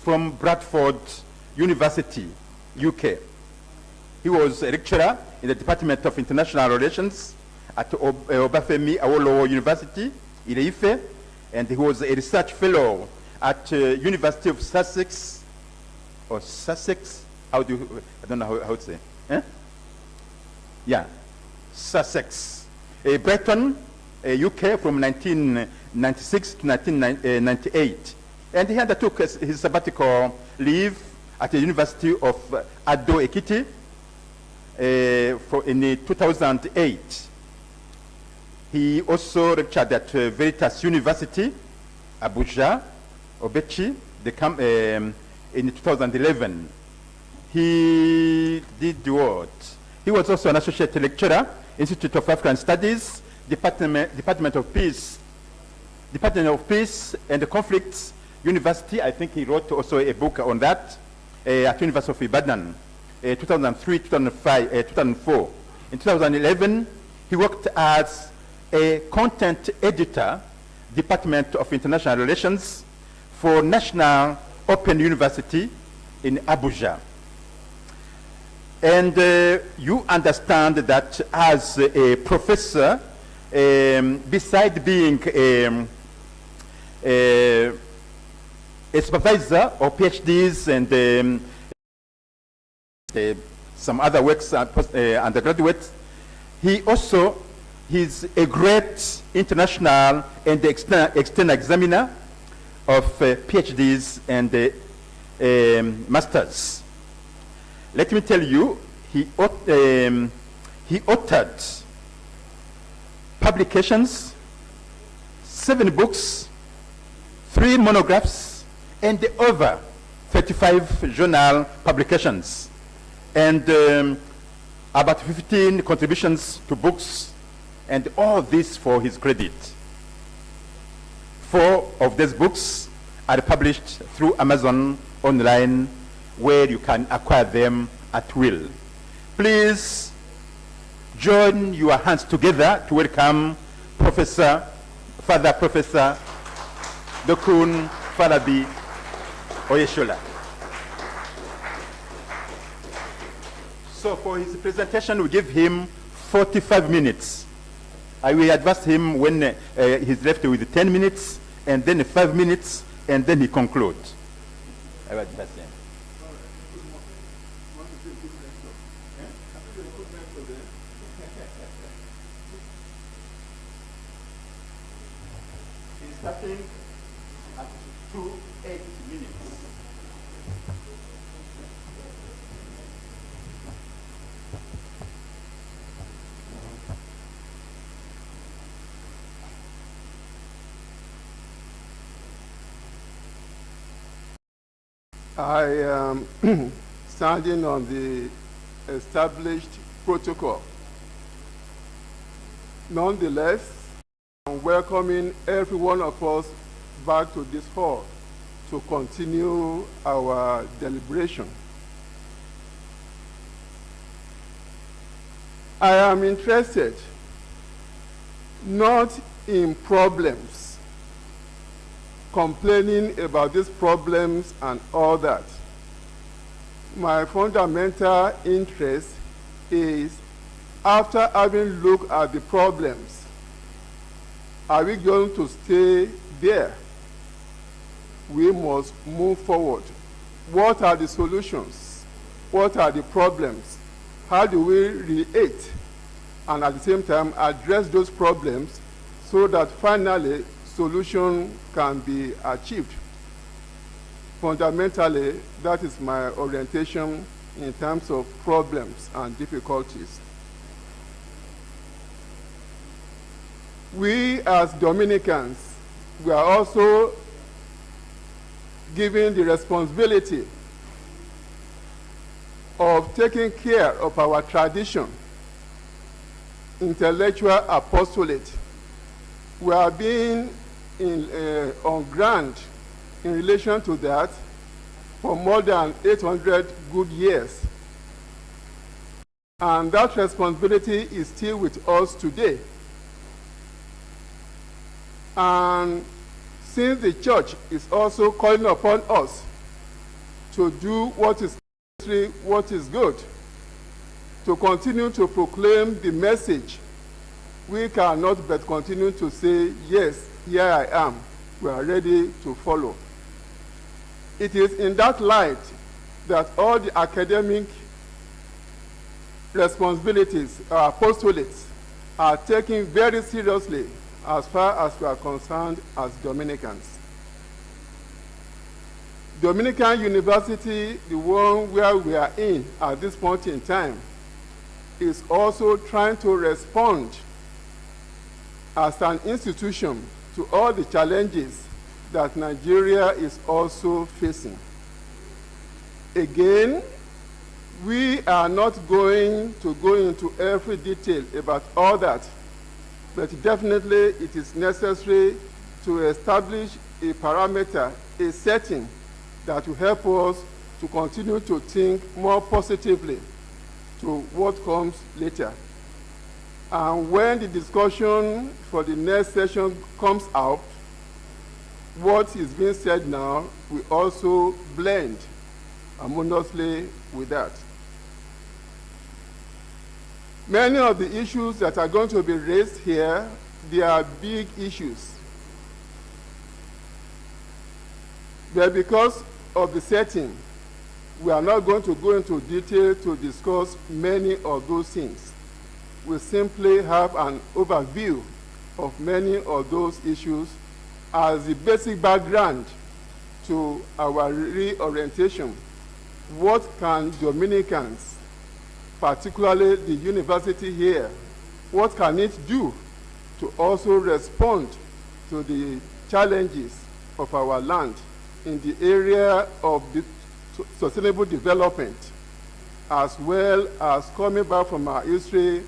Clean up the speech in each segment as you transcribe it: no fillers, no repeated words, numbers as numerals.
from Bradford University, UK. He was a lecturer in the Department of International Relations at Obafemi Awolowo University, Ile-Ife, and he was a research fellow at University of Sussex, or Sussex, how do you, I don't know how to say, eh? Yeah, Sussex. Brighton, UK from 1996 to 1998. And he undertook his sabbatical leave at the University of Ado Ekiti in 2008. He also lectured at Veritas University, Abuja, Obechi, in 2011. He did what? He was also an associate lecturer, Institute of African Studies, Department of Peace and Conflicts University. I think he wrote also a book on that at University of Ibadan, 2003, 2005, 2004. In 2011, he worked as a content editor, Department of International Relations for National Open University in Abuja. And you understand that as a professor, beside being a supervisor of PhDs and some other works, undergraduates, he also is a great international and external examiner of PhDs and masters. Let me tell you, he authored publications, 7 books, 3 monographs, and over 35 journal publications, and about 15 contributions to books, and all this for his credit. 4 of these books are published through Amazon online, where you can acquire them at will. Please join your hands together to welcome Father Professor Dokun Falabi Oyeshola. So for his presentation, we give him 45 minutes. I will advise him when he's left with 10 minutes, and then 5 minutes, and then he concludes. I will advise him. He's starting at 2:08 minutes. I am standing on the established protocol. Nonetheless, I'm welcoming every one of us back to this hall to continue our deliberation. I am interested not in problems, complaining about these problems and all that. My fundamental interest is, after having looked at the problems, are we going to stay there? We must move forward. What are the solutions? What are the problems? How do we relate and at the same time address those problems so that finally solution can be achieved? Fundamentally, that is my orientation in terms of problems and difficulties. We as Dominicans, we are also given the responsibility of taking care of our tradition, intellectual apostolate. We are being on grant in relation to that for more than 800 good years. And that responsibility is still with us today. And since the church is also calling upon us to do what is necessary, what is good, to continue to proclaim the message. We cannot but continue to say, yes, here I am. We are ready to follow. It is in that light that all the academic responsibilities, our apostolates, are taken very seriously as far as we are concerned as Dominicans. Dominican University, the one where we are in at this point in time, is also trying to respond as an institution to all the challenges that Nigeria is also facing. Again, we are not going to go into every detail about all that, but definitely it is necessary to establish a parameter, a setting that will help us to continue to think more positively to what comes later. And when the discussion for the next session comes out, what is being said now will also blend harmoniously with that. Many of the issues that are going to be raised here, they are big issues. But because of the setting, we are not going to go into detail to discuss many of those things. We simply have an overview of many of those issues as the basic background to our reorientation. What can Dominicans, particularly the university here, what can it do to also respond to the challenges of our land in the area of the sustainable development, as well as coming back from our history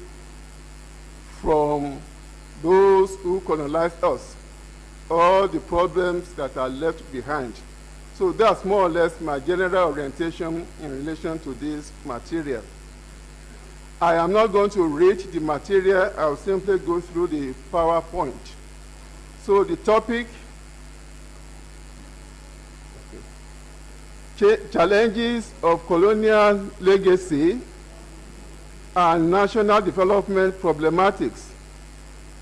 from those who colonized us, all the problems that are left behind. So that's more or less my general orientation in relation to this material. I am not going to read the material, I'll simply go through the PowerPoint. So the topic, challenges of colonial legacy and national development problematics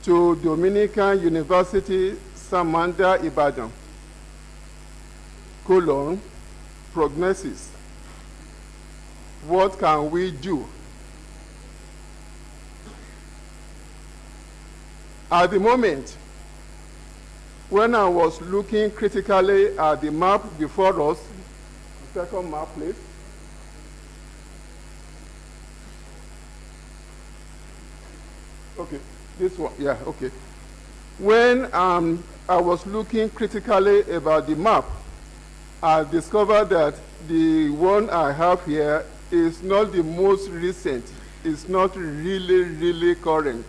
to Dominican University, Samanda, Ibadan, prognosis. What can we do? At the moment, when I was looking critically at the map before us, second map, please. Okay, this one, yeah, okay. When I was looking critically about the map, I discovered that the one I have here is not the most recent. It's not really current.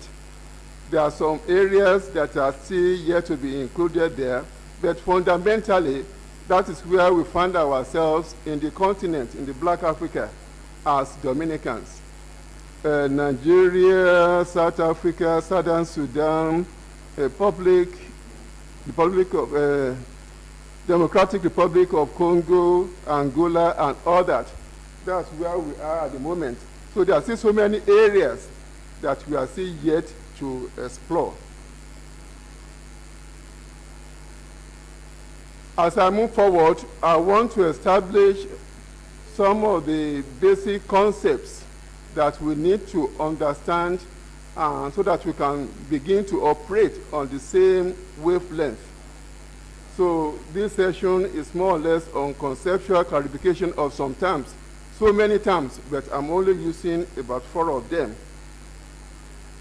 There are some areas that are still yet to be included there, but fundamentally, that is where we find ourselves in the continent, in the Black Africa, as Dominicans. Nigeria, South Africa, Southern Sudan, Democratic Republic of Congo, Angola, and all that. That's where we are at the moment. So there are still so many areas that we are still yet to explore. As I move forward, I want to establish some of the basic concepts that we need to understand so that we can begin to operate on the same wavelength. So this session is more or less on conceptual clarification of some terms. So many terms, but I'm only using about 4 of them.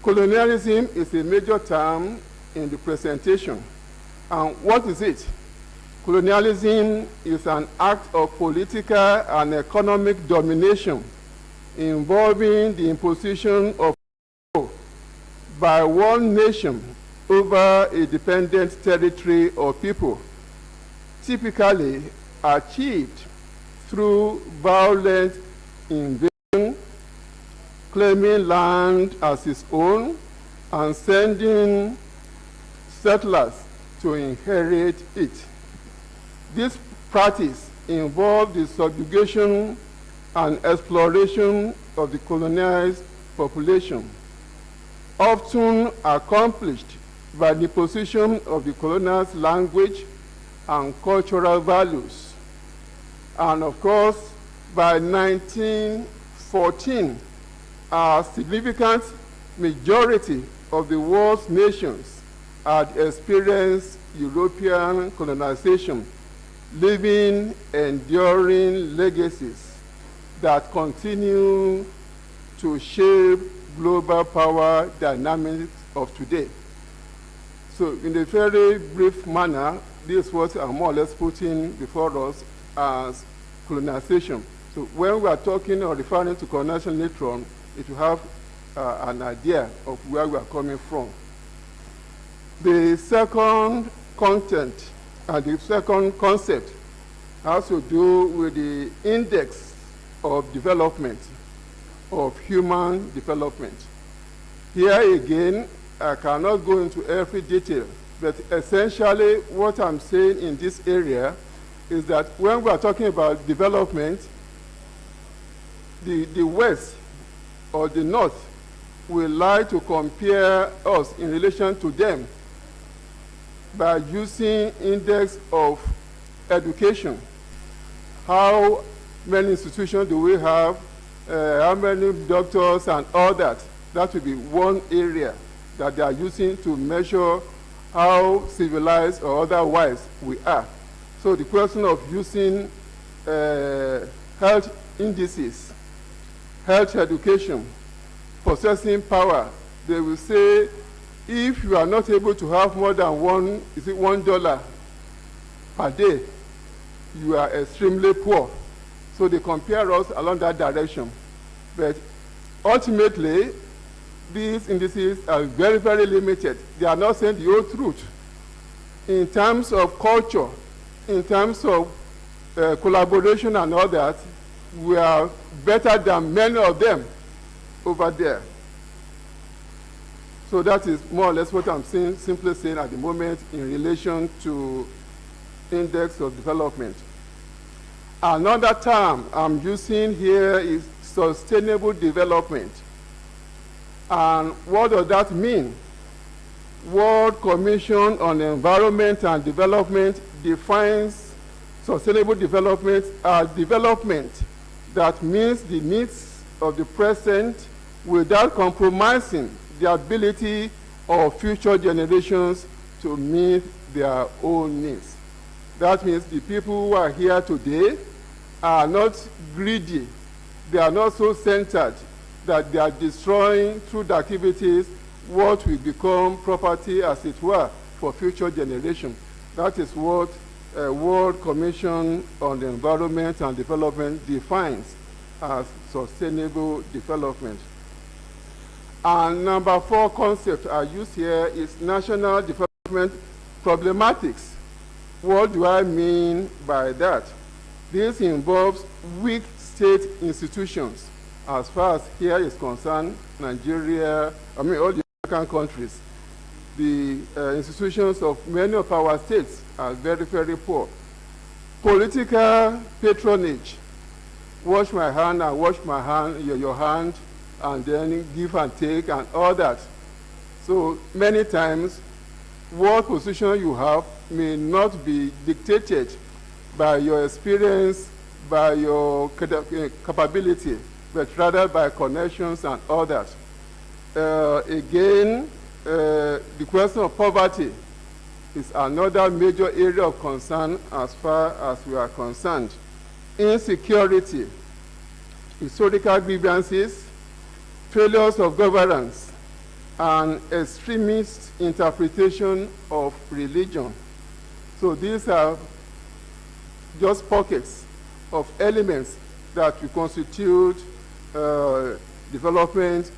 Colonialism is a major term in the presentation. And what is it? Colonialism is an act of political and economic domination involving the imposition of by one nation over a dependent territory or people, typically achieved through violent invasion, claiming land as its own, and sending settlers to inherit it. This practice involve the subjugation and exploration of the colonized population, often accomplished by the imposition of the colonial's language and cultural values. And of course, by 1914, a significant majority of the world's nations had experienced European colonization, leaving enduring legacies that continue to shape global power dynamics of today. So in a very brief manner, this is what I'm more or less putting before us as colonization. So when we are talking or referring to colonization later on, it will have an idea of where we are coming from. The second content and the second concept has to do with the index of development, of human development. Here again, I cannot go into every detail, but essentially what I'm saying in this area is that when we are talking about development, the West or the North will like to compare us in relation to them by using index of education. How many institutions do we have? How many doctors and all that? That will be one area that they are using to measure how civilized or otherwise we are. So the question of using health indices, health education, possessing power, they will say if you are not able to have more than $1 per day, you are extremely poor. So they compare us along that direction. But ultimately, these indices are very, very limited. They are not saying the whole truth. In terms of culture, in terms of collaboration and all that, we are better than many of them over there. So that is more or less what I'm saying, simply saying at the moment in relation to index of development. Another term I'm using here is sustainable development. And what does that mean? World Commission on Environment and Development defines sustainable development as development that meets the needs of the present without compromising the ability of future generations to meet their own needs. That means the people who are here today are not greedy. They are not so centered that they are destroying through the activities what will become property, as it were, for future generations. That is what World Commission on the Environment and Development defines as sustainable development. And number 4 concept I use here is national development problematics. What do I mean by that? This involves weak state institutions. As far as here is concerned, Nigeria, all the African countries, the institutions of many of our states are very, very poor. Political patronage, wash my hand and wash my hand, your hand, and then give and take and all that. So many times, what position you have may not be dictated by your experience, by your capability, but rather by connections and all that. Again, the question of poverty is another major area of concern as far as we are concerned. Insecurity, historical grievances, failures of governance, and extremist interpretation of religion. So these are just pockets of elements that will constitute development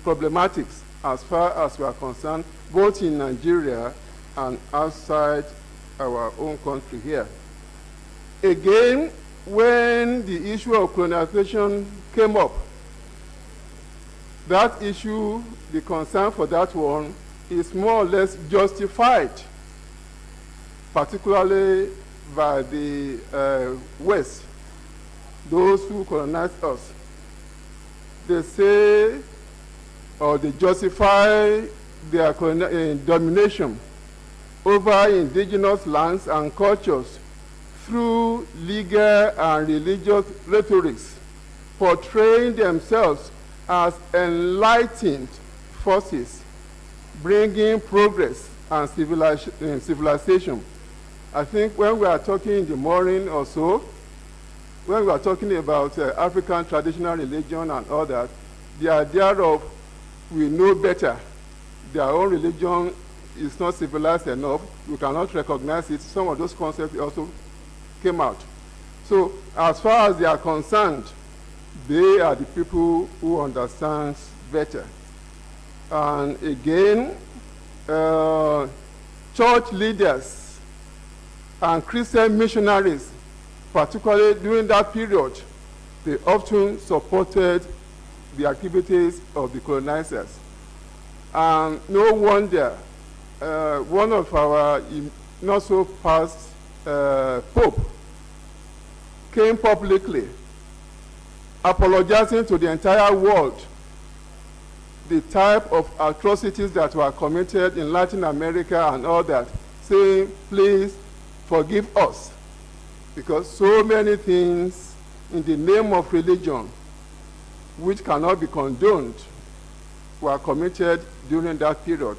problematics as far as we are concerned, both in Nigeria and outside our own country here. Again, when the issue of colonization came up, that issue, the concern for that one, is more or less justified, particularly by the West, those who colonized us. They say, or they justify their domination over indigenous lands and cultures through legal and religious rhetorics, portraying themselves as enlightened forces, bringing progress and civilization. I think when we are talking in the morning or so, when we are talking about African traditional religion and all that, the idea of we know better, their own religion is not civilized enough, we cannot recognize it, some of those concepts also came out. So as far as they are concerned, they are the people who understand better. And again, church leaders and Christian missionaries, particularly during that period, they often supported the activities of the colonizers. And no wonder one of our not so past Pope came publicly apologizing to the entire world the type of atrocities that were committed in Latin America and all that, saying, please forgive us, because so many things in the name of religion which cannot be condoned were committed during that period.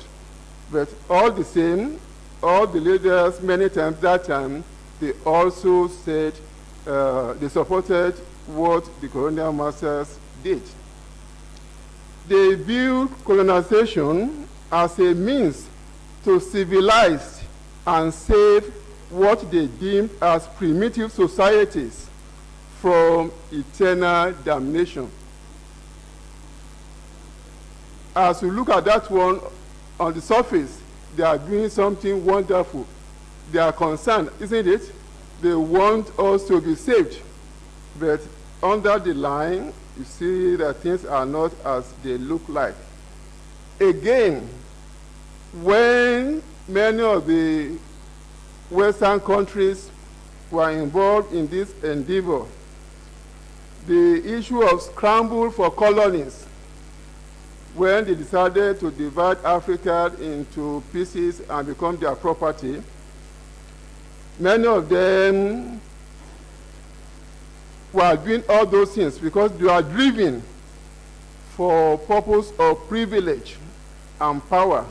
But all the same, all the leaders many times that time, they also said they supported what the colonial masters did. They viewed colonization as a means to civilize and save what they deemed as primitive societies from eternal damnation. As we look at that one, on the surface, they are doing something wonderful. They are concerned, isn't it? They want us to be saved. But under the line, you see that things are not as they look like. Again, when many of the Western countries were involved in this endeavor, the issue of scramble for colonies, when they decided to divide Africa into pieces and become their property, many of them were doing all those things because they are driven for purpose of privilege and power.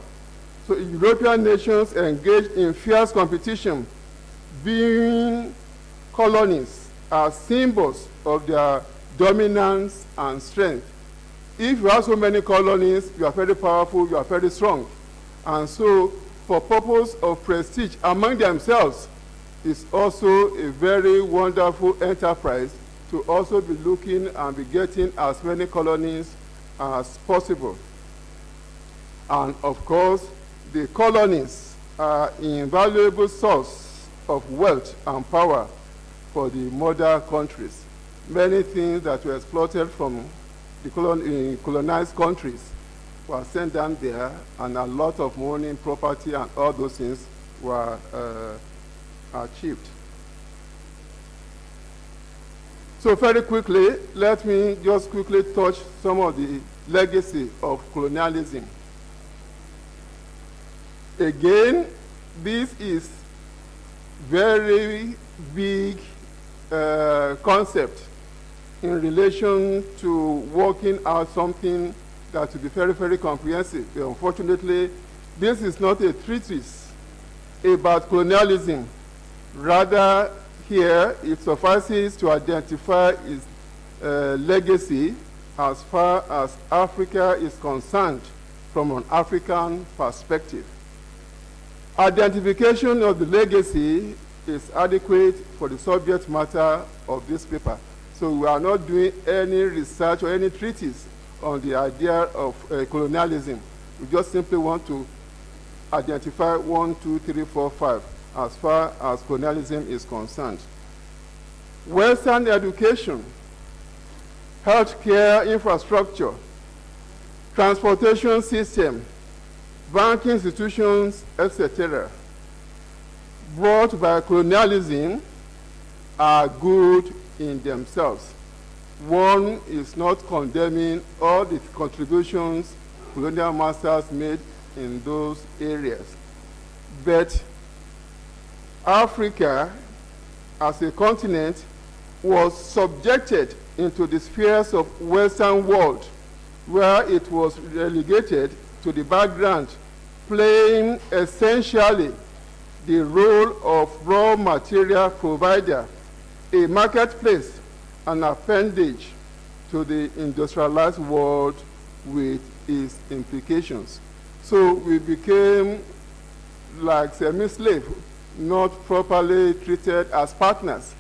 So European nations engaged in fierce competition, viewing colonies as symbols of their dominance and strength. If you have so many colonies, you are very powerful, you are very strong. And so, for purpose of prestige among themselves, it's also a very wonderful enterprise to also be looking and be getting as many colonies as possible. And of course, the colonies are an invaluable source of wealth and power for the mother countries. Many things that were exploited from the colonized countries were sent down there, and a lot of money, property, and all those things were achieved. So very quickly, let me just quickly touch some of the legacy of colonialism. Again, this is very big concept in relation to working out something that will be very, very comprehensive. Unfortunately, this is not a treatise about colonialism. Rather, here it suffices to identify its legacy as far as Africa is concerned from an African perspective. Identification of the legacy is adequate for the subject matter of this paper. So we are not doing any research or any treatise on the idea of colonialism. We just simply want to identify 1, 2, 3, 4, 5 as far as colonialism is concerned. Western education, healthcare infrastructure, transportation system, banking institutions, etc. brought by colonialism are good in themselves. One is not condemning all the contributions colonial masters made in those areas. But Africa, as a continent, was subjected into the spheres of Western world, where it was relegated to the background, playing essentially the role of raw material provider, a marketplace, an appendage to the industrialized world with its implications. So we became like semi-slave, not properly treated as partners,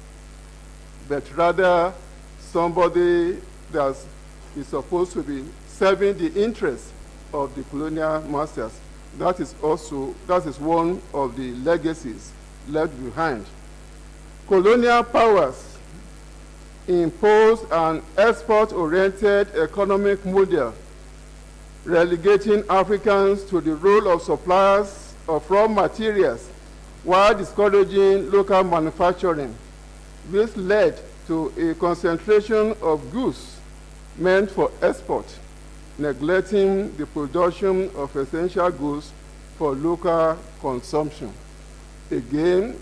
but rather somebody that is supposed to be serving the interests of the colonial masters. That is one of the legacies left behind. Colonial powers imposed an export-oriented economic model, relegating Africans to the role of suppliers of raw materials while discouraging local manufacturing. This led to a concentration of goods meant for export, neglecting the production of essential goods for local consumption. Again,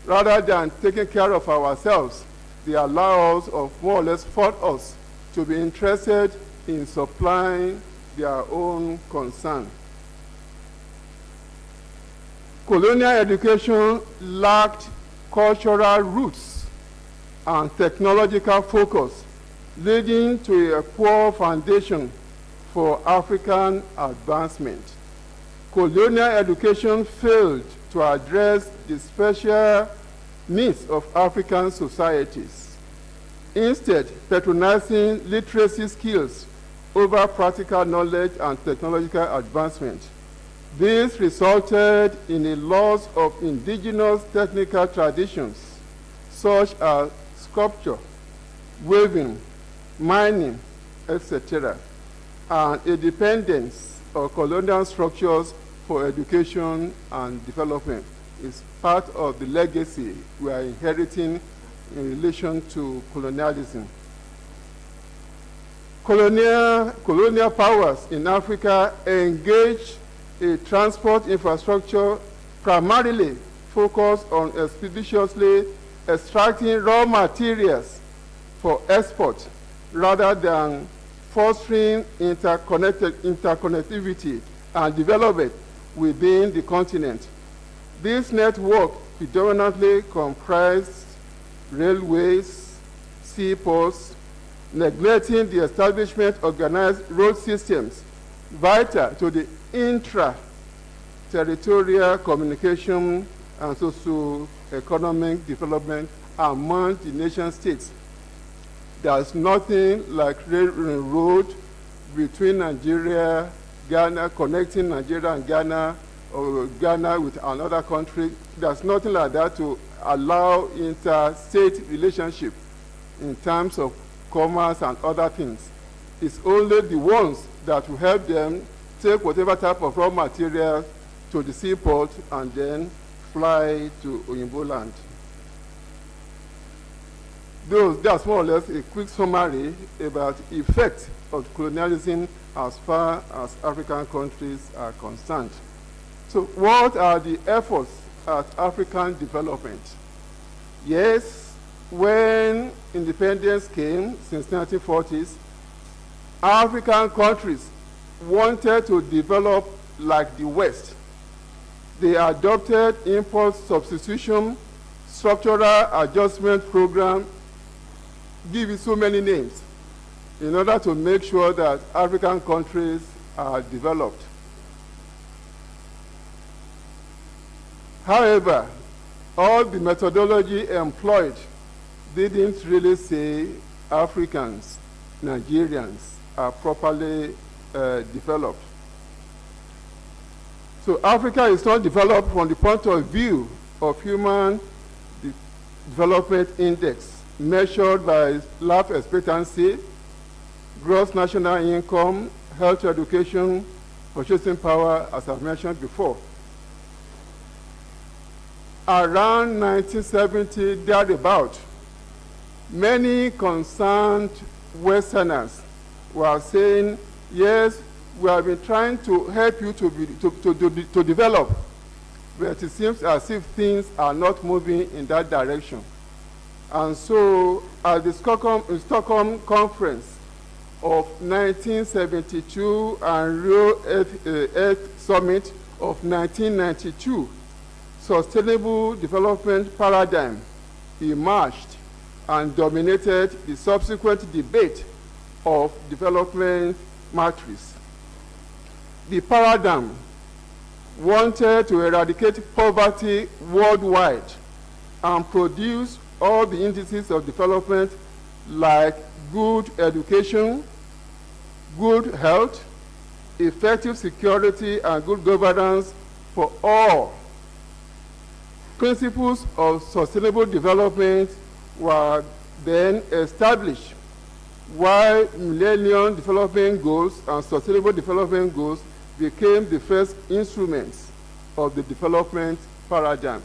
rather than taking care of ourselves, they allow us, or more or less force us, to be interested in supplying their own concern. Colonial education lacked cultural roots and technological focus, leading to a poor foundation for African advancement. Colonial education failed to address the special needs of African societies, instead patronizing literacy skills over practical knowledge and technological advancement. This resulted in a loss of indigenous technical traditions, such as sculpture, weaving, mining, etc., and a dependence on colonial structures for education and development is part of the legacy we are inheriting in relation to colonialism. Colonial powers in Africa engaged a transport infrastructure primarily focused on expeditiously extracting raw materials for export rather than fostering interconnectivity and development within the continent. This network predominantly comprised railways, seaports, neglecting the establishment of organized road systems vital to the intra-territorial communication and socio-economic development among the nation states. There's nothing like railroad between Nigeria, Ghana, connecting Nigeria and Ghana, or Ghana with another country. There's nothing like that to allow interstate relationship in terms of commerce and other things. It's only the ones that will help them take whatever type of raw material to the seaport and then fly to Oyinbo land. That's more or less a quick summary about the effect of colonialism as far as African countries are concerned. So what are the efforts at African development? Yes, when independence came since 1940s, African countries wanted to develop like the West. They adopted import substitution, structural adjustment program, give it so many names, in order to make sure that African countries are developed. However, all the methodology employed didn't really say Africans, Nigerians are properly developed. So Africa is not developed from the point of view of Human Development Index, measured by life expectancy, gross national income, health, education, purchasing power, as I've mentioned before. around 1970 thereabout, many concerned Westerners were saying, yes, we have been trying to help you to develop, but it seems as if things are not moving in that direction. And so at the Stockholm Conference of 1972 and Rio Earth Summit of 1992, sustainable development paradigm emerged and dominated the subsequent debate of development matrix. The paradigm wanted to eradicate poverty worldwide and produce all the indices of development like good education, good health, effective security, and good governance for all. Principles of sustainable development were then established, while Millennium Development Goals and Sustainable Development Goals became the first instruments of the development paradigm.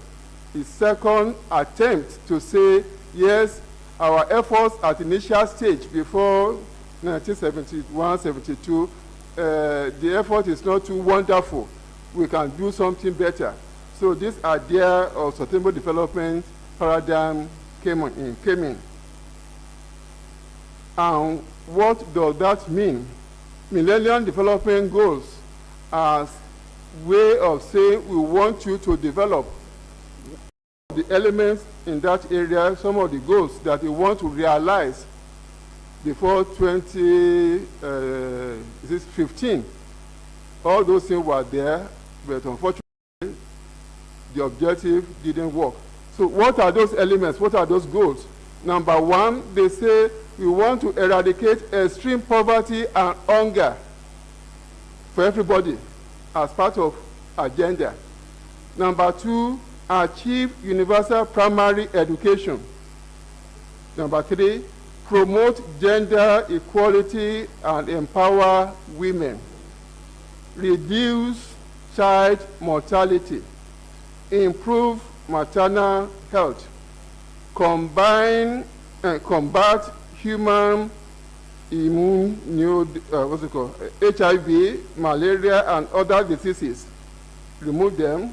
The second attempt to say, yes, our efforts at initial stage before 1971-72, the effort is not too wonderful. We can do something better. So this idea of sustainable development paradigm came in. And what does that mean? Millennium Development Goals as way of saying we want you to develop the elements in that area, some of the goals that we want to realize before 2015. All those things were there, but unfortunately, the objective didn't work. So what are those elements? What are those goals? Number one, they say we want to eradicate extreme poverty and hunger for everybody as part of agenda. Number two, achieve universal primary education. Number three, promote gender equality and empower women. Reduce child mortality. Improve maternal health. Combat human HIV, malaria, and other diseases. Remove them.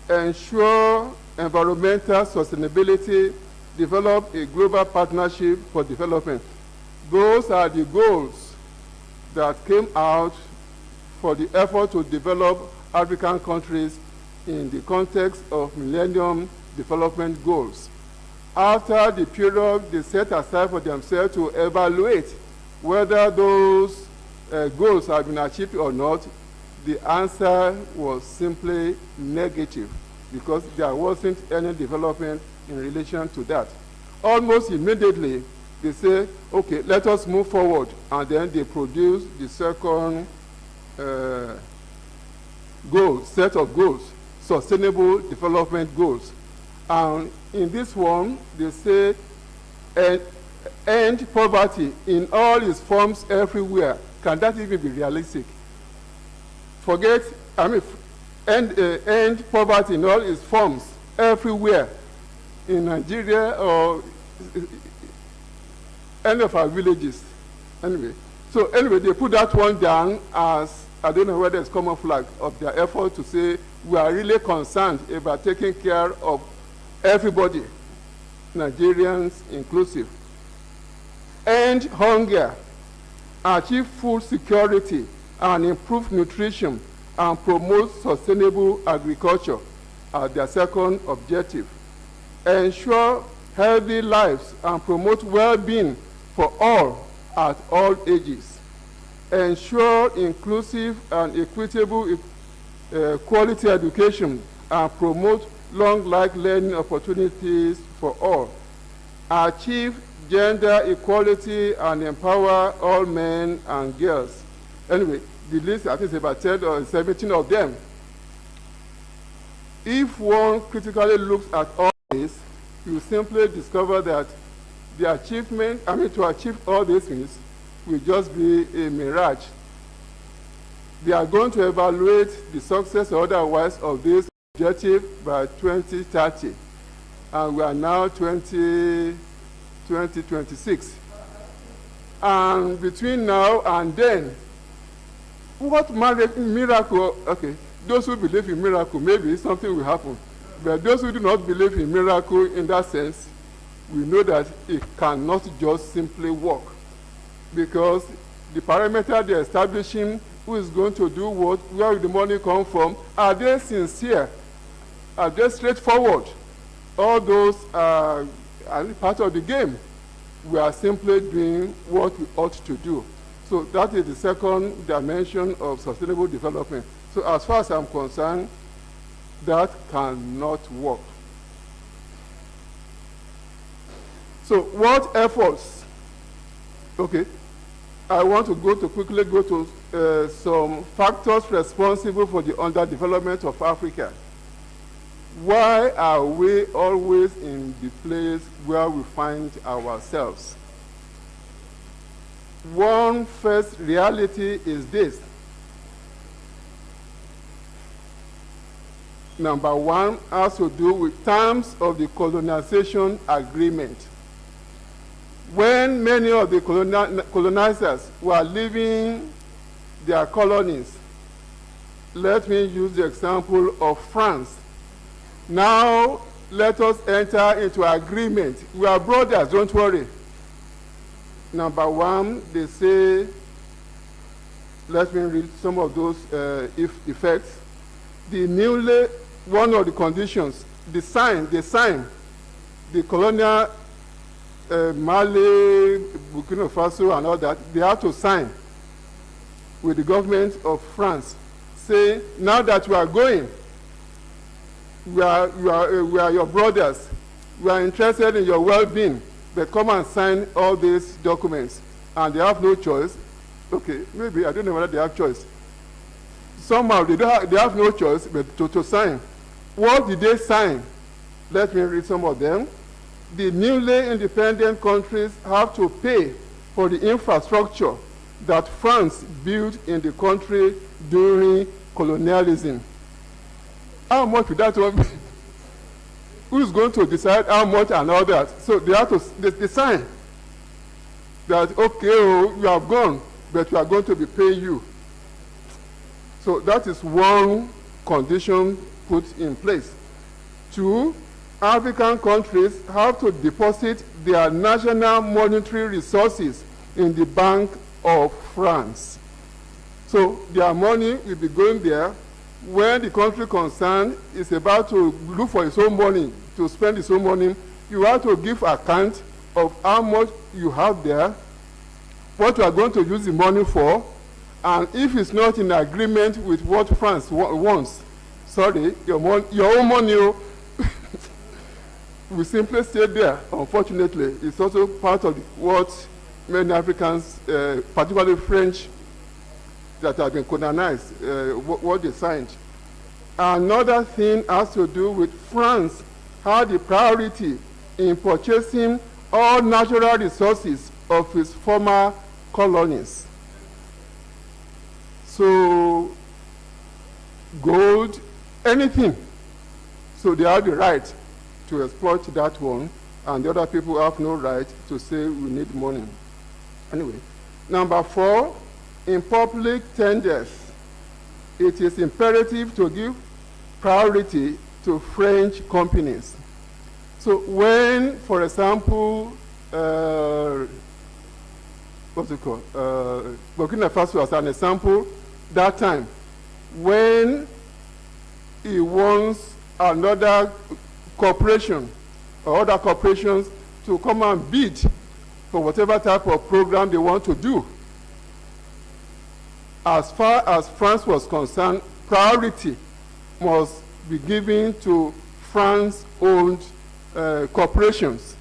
Ensure environmental sustainability. Develop a global partnership for development. Those are the goals that came out for the effort to develop African countries in the context of Millennium Development Goals. After the period they set aside for themselves to evaluate whether those goals have been achieved or not, the answer was simply negative because there wasn't any development in relation to that. Almost immediately, they say, okay, let us move forward. And then they produce the second set of goals, sustainable development goals. And in this one, they say, end poverty in all its forms everywhere. Can that even be realistic? End poverty in all its forms everywhere in Nigeria or any of our villages. Anyway, they put that one down as, I don't know whether it's common flag of their effort to say we are really concerned about taking care of everybody, Nigerians inclusive. End hunger, achieve food security and improve nutrition and promote sustainable agriculture as their second objective. Ensure healthy lives and promote well-being for all at all ages. Ensure inclusive and equitable quality education and promote long-life learning opportunities for all. Achieve gender equality and empower all men and girls. Anyway, the list, I think, is about 10 or 17 of them. If one critically looks at all this, you simply discover that the achievement, to achieve all these things, will just be a mirage. They are going to evaluate the success or otherwise of these objective by 2030, and we are now 2026. And between now and then, what miracle? Okay, those who believe in miracle, maybe something will happen. But those who do not believe in miracle in that sense, we know that it cannot just simply work. Because the parameter they're establishing, who is going to do what, where will the money come from, are they sincere? Are they straightforward? All those are part of the game. We are simply doing what we ought to do. So that is the second dimension of sustainable development. So as far as I'm concerned, that cannot work. So what efforts? Okay, I want to quickly go to some factors responsible for the underdevelopment of Africa. Why are we always in the place where we find ourselves? One first reality is this. Number one has to do with terms of the colonization agreement. When many of the colonizers were leaving their colonies, let me use the example of France. Now, let us enter into agreement. We are brothers, don't worry. Number one, they say, let me read some of those effects. One of the conditions, they sign, the colonial Mali, Burkina Faso and all that, they have to sign with the government of France, saying, now that you are going, we are your brothers. We are interested in your well-being, but come and sign all these documents. And they have no choice. Okay, maybe, I don't know whether they have choice. Somehow, they have no choice but to sign. What did they sign? Let me read some of them. The newly independent countries have to pay for the infrastructure that France built in the country during colonialism. How much would that be? Who's going to decide how much and all that? So they have to they sign that, okay, oh, you have gone, but we are going to be paying you. So that is one condition put in place. Two, African countries have to deposit their national monetary resources in the Bank of France. So their money will be going there. When the country concerned is about to look for its own money, to spend its own money, you have to give account of how much you have there, what you are going to use the money for, and if it's not in agreement with what France wants, sorry, your own money will simply stay there. Unfortunately, it's also part of what many Africans, particularly French, that have been colonized, what they signed. Another thing has to do with France had the priority in purchasing all natural resources of its former colonies. So, gold, anything. So they have the right to exploit that one, and the other people have no right to say we need money. Anyway, number 4, in public tenders, it is imperative to give priority to French companies. So when, for example, what's it called? Burkina Faso as an example, that time, when he wants another corporation or other corporations to come and bid for whatever type of program they want to do, as far as France was concerned, priority must be given to France-owned corporations.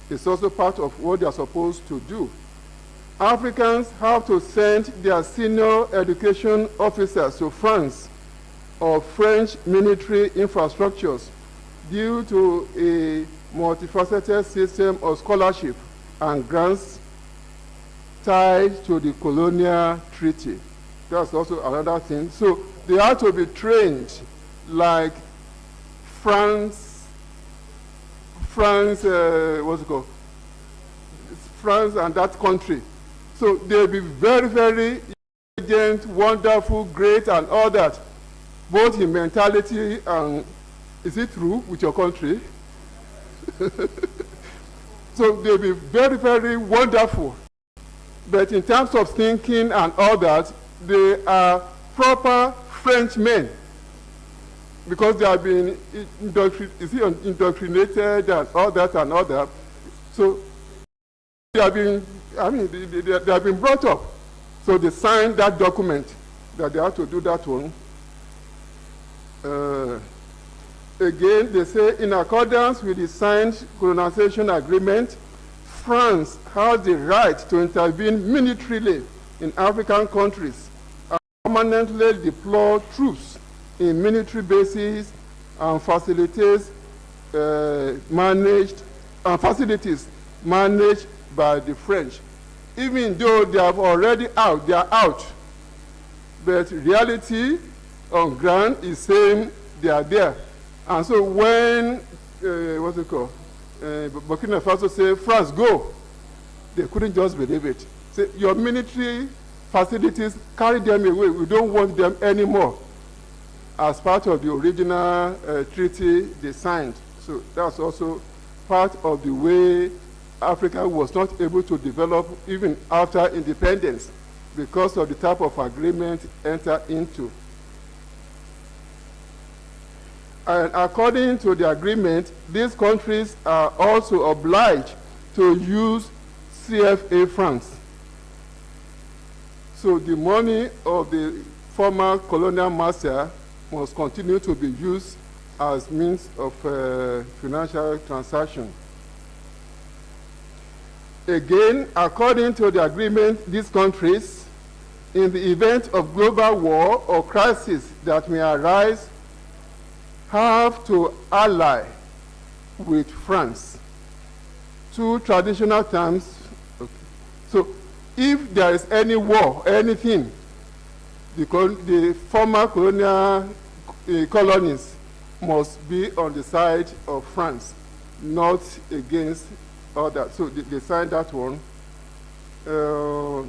It's also part of what they are supposed to do. Africans have to send their senior education officers to France or French military infrastructures due to a multifaceted system of scholarship and grants tied to the colonial treaty. That's also another thing. So they have to be trained like what's it called? France and that country. So they'll be very, very intelligent, wonderful, great, and all that, both in mentality and, is it true with your country? So they'll be very, very wonderful. But in terms of thinking and all that, they are proper Frenchmen, because they have been indoctrinated and all that and all that. So they have been, they have been brought up. So they signed that document that they have to do that one. Again, they say, in accordance with the signed colonization agreement, France has the right to intervene militarily in African countries and permanently deploy troops in military bases and facilities managed by the French. Even though they are already out, they are out. But reality on ground is saying they are there. And so when, what's it called? Burkina Faso say, France, go. They couldn't just believe it. Say, your military facilities, carry them away. We don't want them anymore. As part of the original treaty they signed. So that's also part of the way Africa was not able to develop even after independence, because of the type of agreement entered into. And according to the agreement, these countries are also obliged to use CFA francs. So the money of the former colonial master must continue to be used as means of financial transaction. Again, according to the agreement, these countries, in the event of global war or crisis that may arise, have to ally with France. Two traditional terms. Okay. So if there is any war, anything, the former colonial colonies must be on the side of France, not against others. So they signed that one. So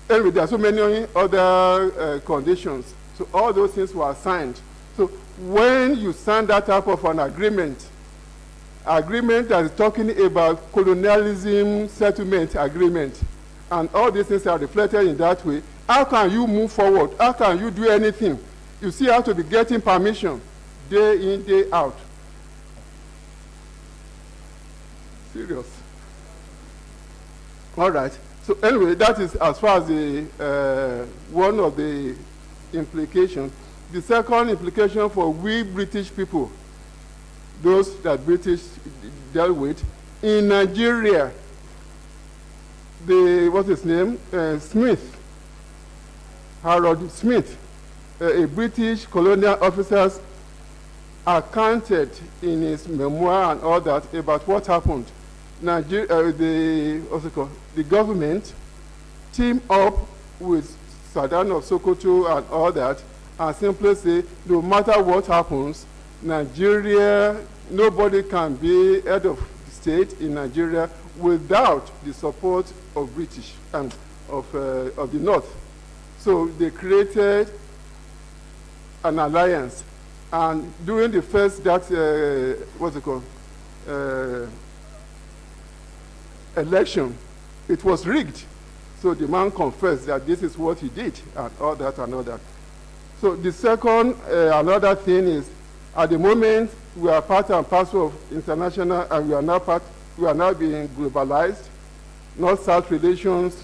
anyway, there are so many other conditions. So all those things were signed. So when you sign that type of an agreement that is talking about colonialism settlement agreement, and all these things are reflected in that way, how can you move forward? How can you do anything? You see, you have to be getting permission day in, day out. Serious. All right. So anyway, that is as far as the one of the implications. The second implication for we British people, those that British dealt with, in Nigeria, what's his name? Smith, Harold Smith, a British colonial officer, accounted in his memoir and all that about what happened. The government teamed up with Sudan of Sokoto and all that, and simply say, no matter what happens, Nigeria, nobody can be head of state in Nigeria without the support of British and of the North. So they created an alliance, and during the first election, it was rigged. So the man confessed that this is what he did, and all that and all that. So the second, another thing is, at the moment, we are part and parcel of international, and we are now being globalized, North-South relations,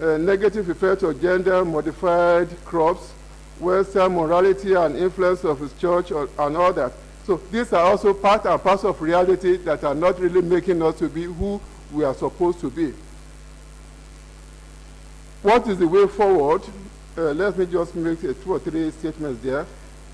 negative effect of gender-modified crops, Western morality and influence of his church, and all that. So these are also part and parcel of reality that are not really making us to be who we are supposed to be. What is the way forward? Let me just make 2 or 3 statements there.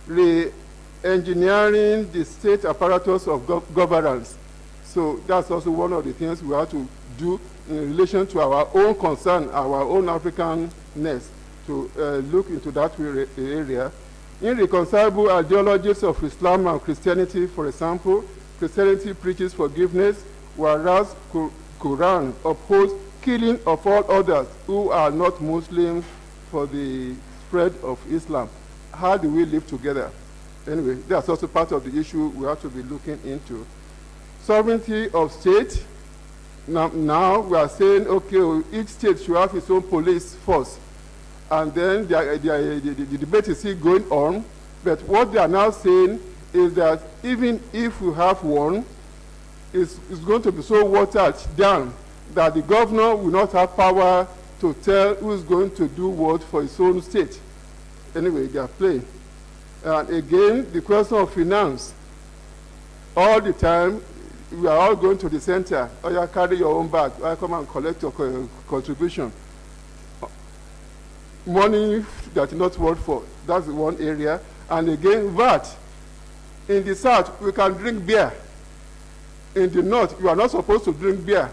Re-engineering the state apparatus of governance. So that's also one of the things we have to do in relation to our own concern, our own Africanness, to look into that area. Irreconcilable ideologies of Islam and Christianity, for example, Christianity preaches forgiveness, whereas Quran upholds killing of all others who are not Muslims for the spread of Islam. How do we live together? Anyway, that's also part of the issue we have to be looking into. Sovereignty of state. Now we are saying, okay, each state should have its own police force. And then the debate is still going on. But what they are now saying is that even if we have one, it's going to be so watered down that the governor will not have power to tell who's going to do what for his own state. Anyway, they are playing. And again, the question of finance. All the time, we are all going to the center. Oh, you carry your own bag. I come and collect your contribution. Money that is not worth for. That's one area. And again, VAT. In the south, we can drink beer. In the north, you are not supposed to drink beer.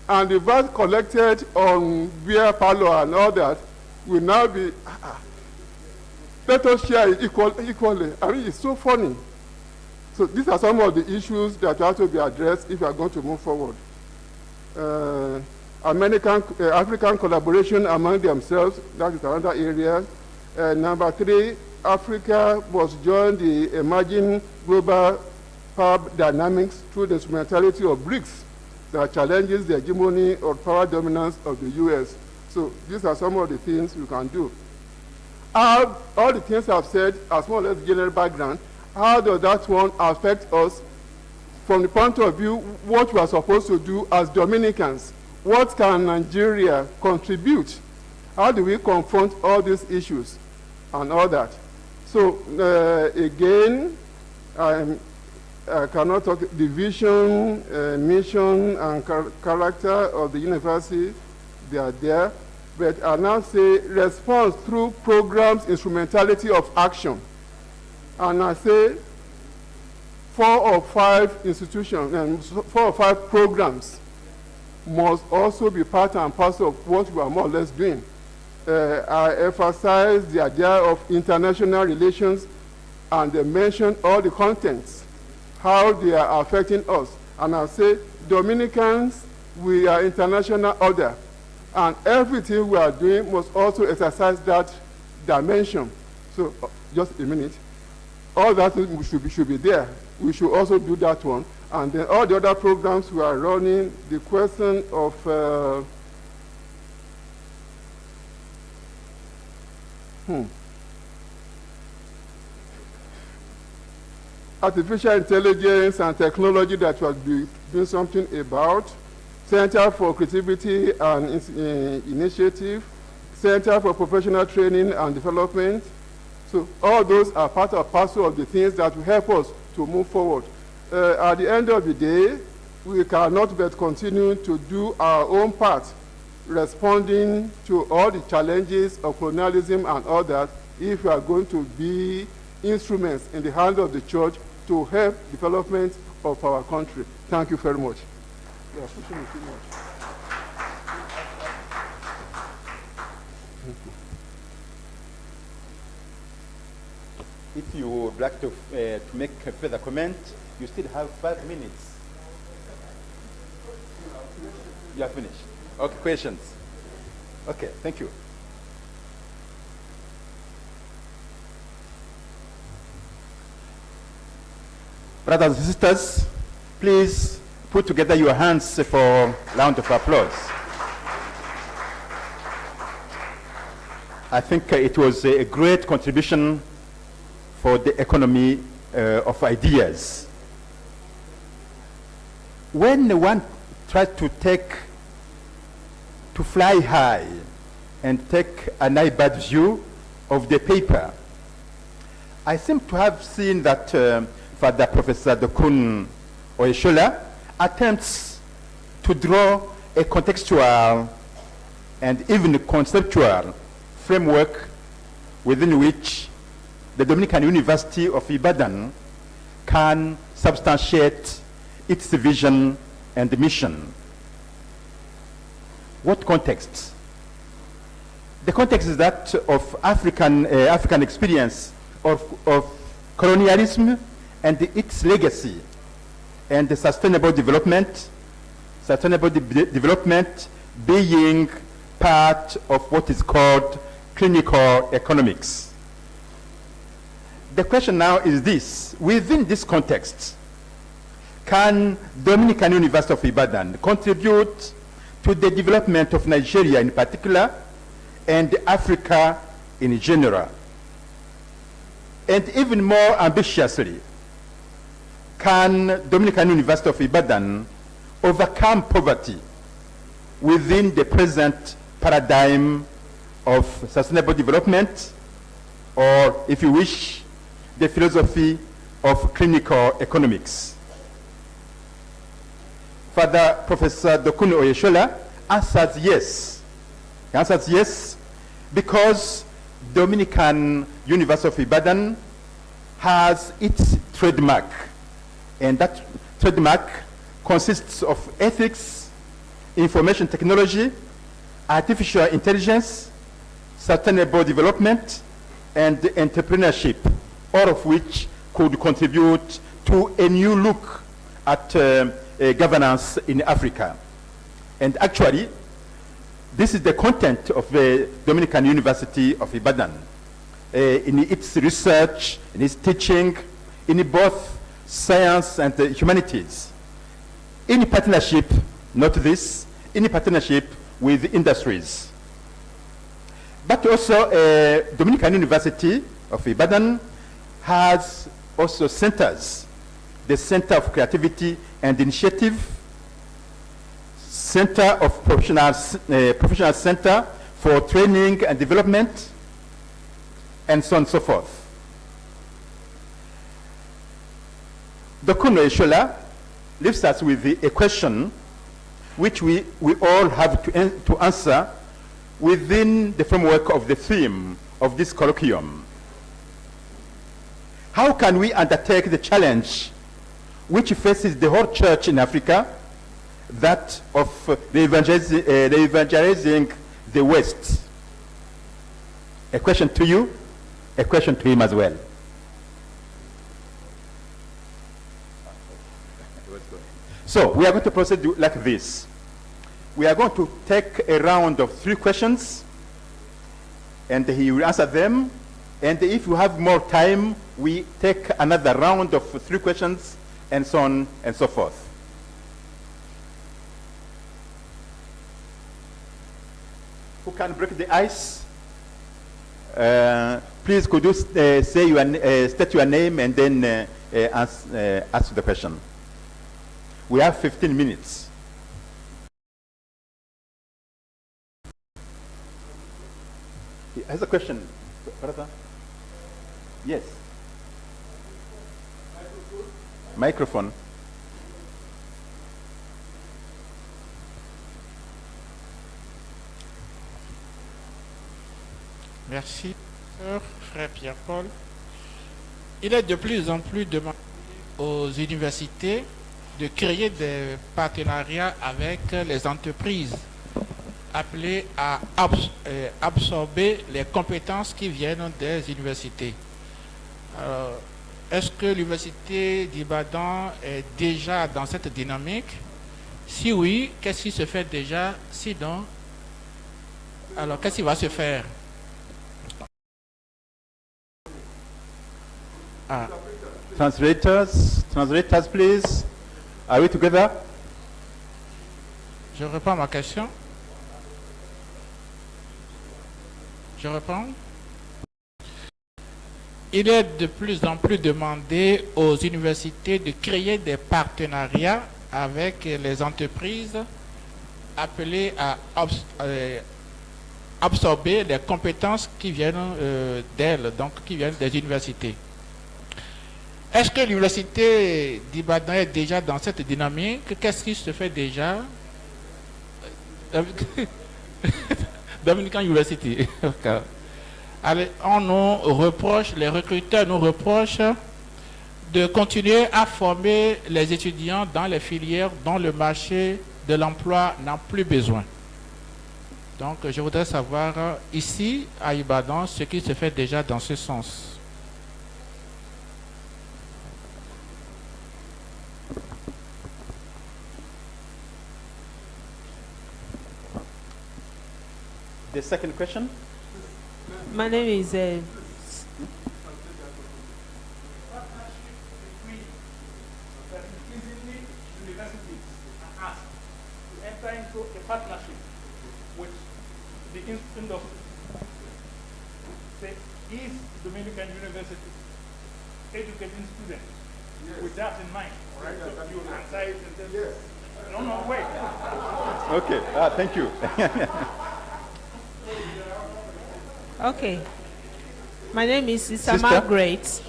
And the VAT collected on beer parlor and all that will now be, let us share it equally. I mean, it's so funny. So these are some of the issues that have to be addressed if you are going to move forward. African collaboration among themselves, that is another area. Number 3, Africa must join the emerging global power dynamics through the instrumentality of BRICS that challenges the hegemony or power dominance of the US. So these are some of the things we can do. All the things I've said as more or less general background, how does that one affect us from the point of view what we are supposed to do as Dominicans? What can Nigeria contribute? How do we confront all these issues and all that? So again, I cannot talk the vision, mission, and character of the university. They are there. But I now say response through programs, instrumentality of action. And I say 4 or 5 institutions and 4 or 5 programs must also be part and parcel of what we are more or less doing. I emphasize the idea of international relations and they mention all the contents, how they are affecting us. And I say, Dominicans, we are international order. And everything we are doing must also exercise that dimension. So, just a minute. All that should be there. We should also do that one. And then all the other programs we are running, the question of artificial intelligence and technology that we will be doing something about, Center for Creativity and Initiative, Center for Professional Training and Development. So all those are part and parcel of the things that will help us to move forward. At the end of the day, we cannot but continue to do our own part, responding to all the challenges of colonialism and all that, if we are going to be instruments in the hands of the church to help development of our country. Thank you very much. You are pushing me too much. If you would like to make a further comment, you still have 5 minutes. You are finished. Okay, questions? Okay, thank you. Brothers and sisters, please put together your hands for a round of applause. I think it was a great contribution for the economy of ideas. When one tries to fly high and take an eye-bird view of the paper, I seem to have seen that Father Professor Dokun Oyeshola attempts to draw a contextual and even conceptual framework within which the Dominican University of Ibadan can substantiate its vision and mission. What context? The context is that of African experience of colonialism and its legacy, and the sustainable development being part of what is called clinical economics. The question now is this: within this context, can Dominican University of Ibadan contribute to the development of Nigeria in particular and Africa in general? And even more ambitiously, can Dominican University of Ibadan overcome poverty within the present paradigm of sustainable development, or, if you wish, the philosophy of clinical economics? Father Professor Dokun Oyeshola answers yes. He answers yes because Dominican University of Ibadan has its trademark, and that trademark consists of ethics, information technology, artificial intelligence, sustainable development, and entrepreneurship, all of which could contribute to a new look at governance in Africa. And actually, this is the content of the Dominican University of Ibadan. In its research, in its teaching, in both science and humanities, in partnership, not this, in partnership with industries. But also, Dominican University of Ibadan has also centers: the Center of Creativity and Initiative, Center of Professional Center for Training and Development, and so on and so forth. Dr. Oyeshola leaves us with a question which we all have to answer within the framework of the theme of this colloquium. How can we undertake the challenge which faces the whole church in Africa, that of evangelizing the West? A question to you, a question to him as well. So we are going to proceed like this. We are going to take a round of 3 questions, and he will answer them. And if you have more time, we take another round of 3 questions, and so on and so forth. Who can break the ice? Please, could you state your name and then ask the question? We have 15 minutes. He has a question, brother. Yes. Microphone. Merci, frère Pierre-Paul. Il est de plus en plus demandé aux universités de créer des partenariats avec les entreprises, appelées à absorber les compétences qui viennent des universités. Alors, est-ce que l'université d'Ibadan est déjà dans cette dynamique? Si oui, qu'est-ce qui se fait déjà? Sinon, alors qu'est-ce qui va se faire? Translators, please. Are we together? Je reprends ma question. Je reprends. Il est de plus en plus demandé aux universités de créer des partenariats avec les entreprises appelées à absorber les compétences qui viennent d'elles, donc qui viennent des universités. Est-ce que l'université d'Ibadan est déjà dans cette dynamique? Qu'est-ce qui se fait déjà? Dominican University. Allez, on nous reproche, les recruteurs nous reprochent de continuer à former les étudiants dans les filières dont le marché de l'emploi n'a plus besoin. Donc, je voudrais savoir ici, à Ibadan, ce qui se fait déjà dans ce sens. The second question? My name is enter into a partnership with the industry. The East Dominican University educating students with that in mind. All right? So you answer it and then, yes. No, wait. Okay, thank you. okay. My name is Sister Sister? Margaret.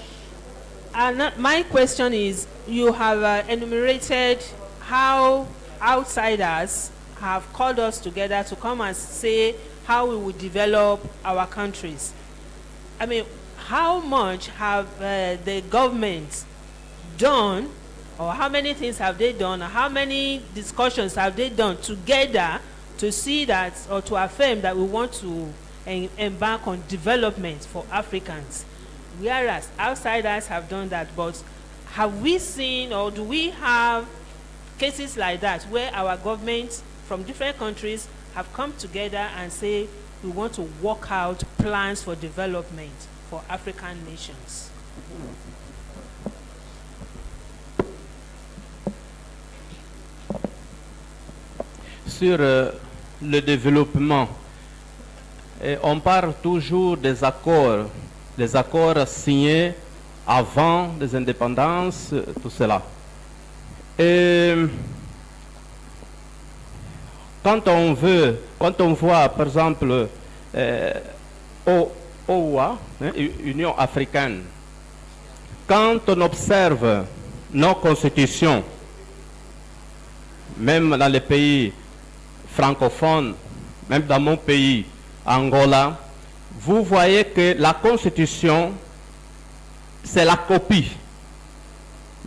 And my question is, you have enumerated how outsiders have called us together to come and say how we will develop our countries. I mean, how much have the government done, or how many things have they done, or how many discussions have they done together to see that, or to affirm that we want to embark on development for Africans? Whereas outsiders have done that, but have we seen, or do we have cases like that where our governments from different countries have come together and say we want to work out plans for development for African nations? Sur le développement, on parle toujours des accords signés avant les indépendances, tout cela. Et quand on voit par exemple OUA, Union africaine, quand on observe nos constitutions, même dans les pays francophones, même dans mon pays, Angola, vous voyez que la constitution, c'est la copie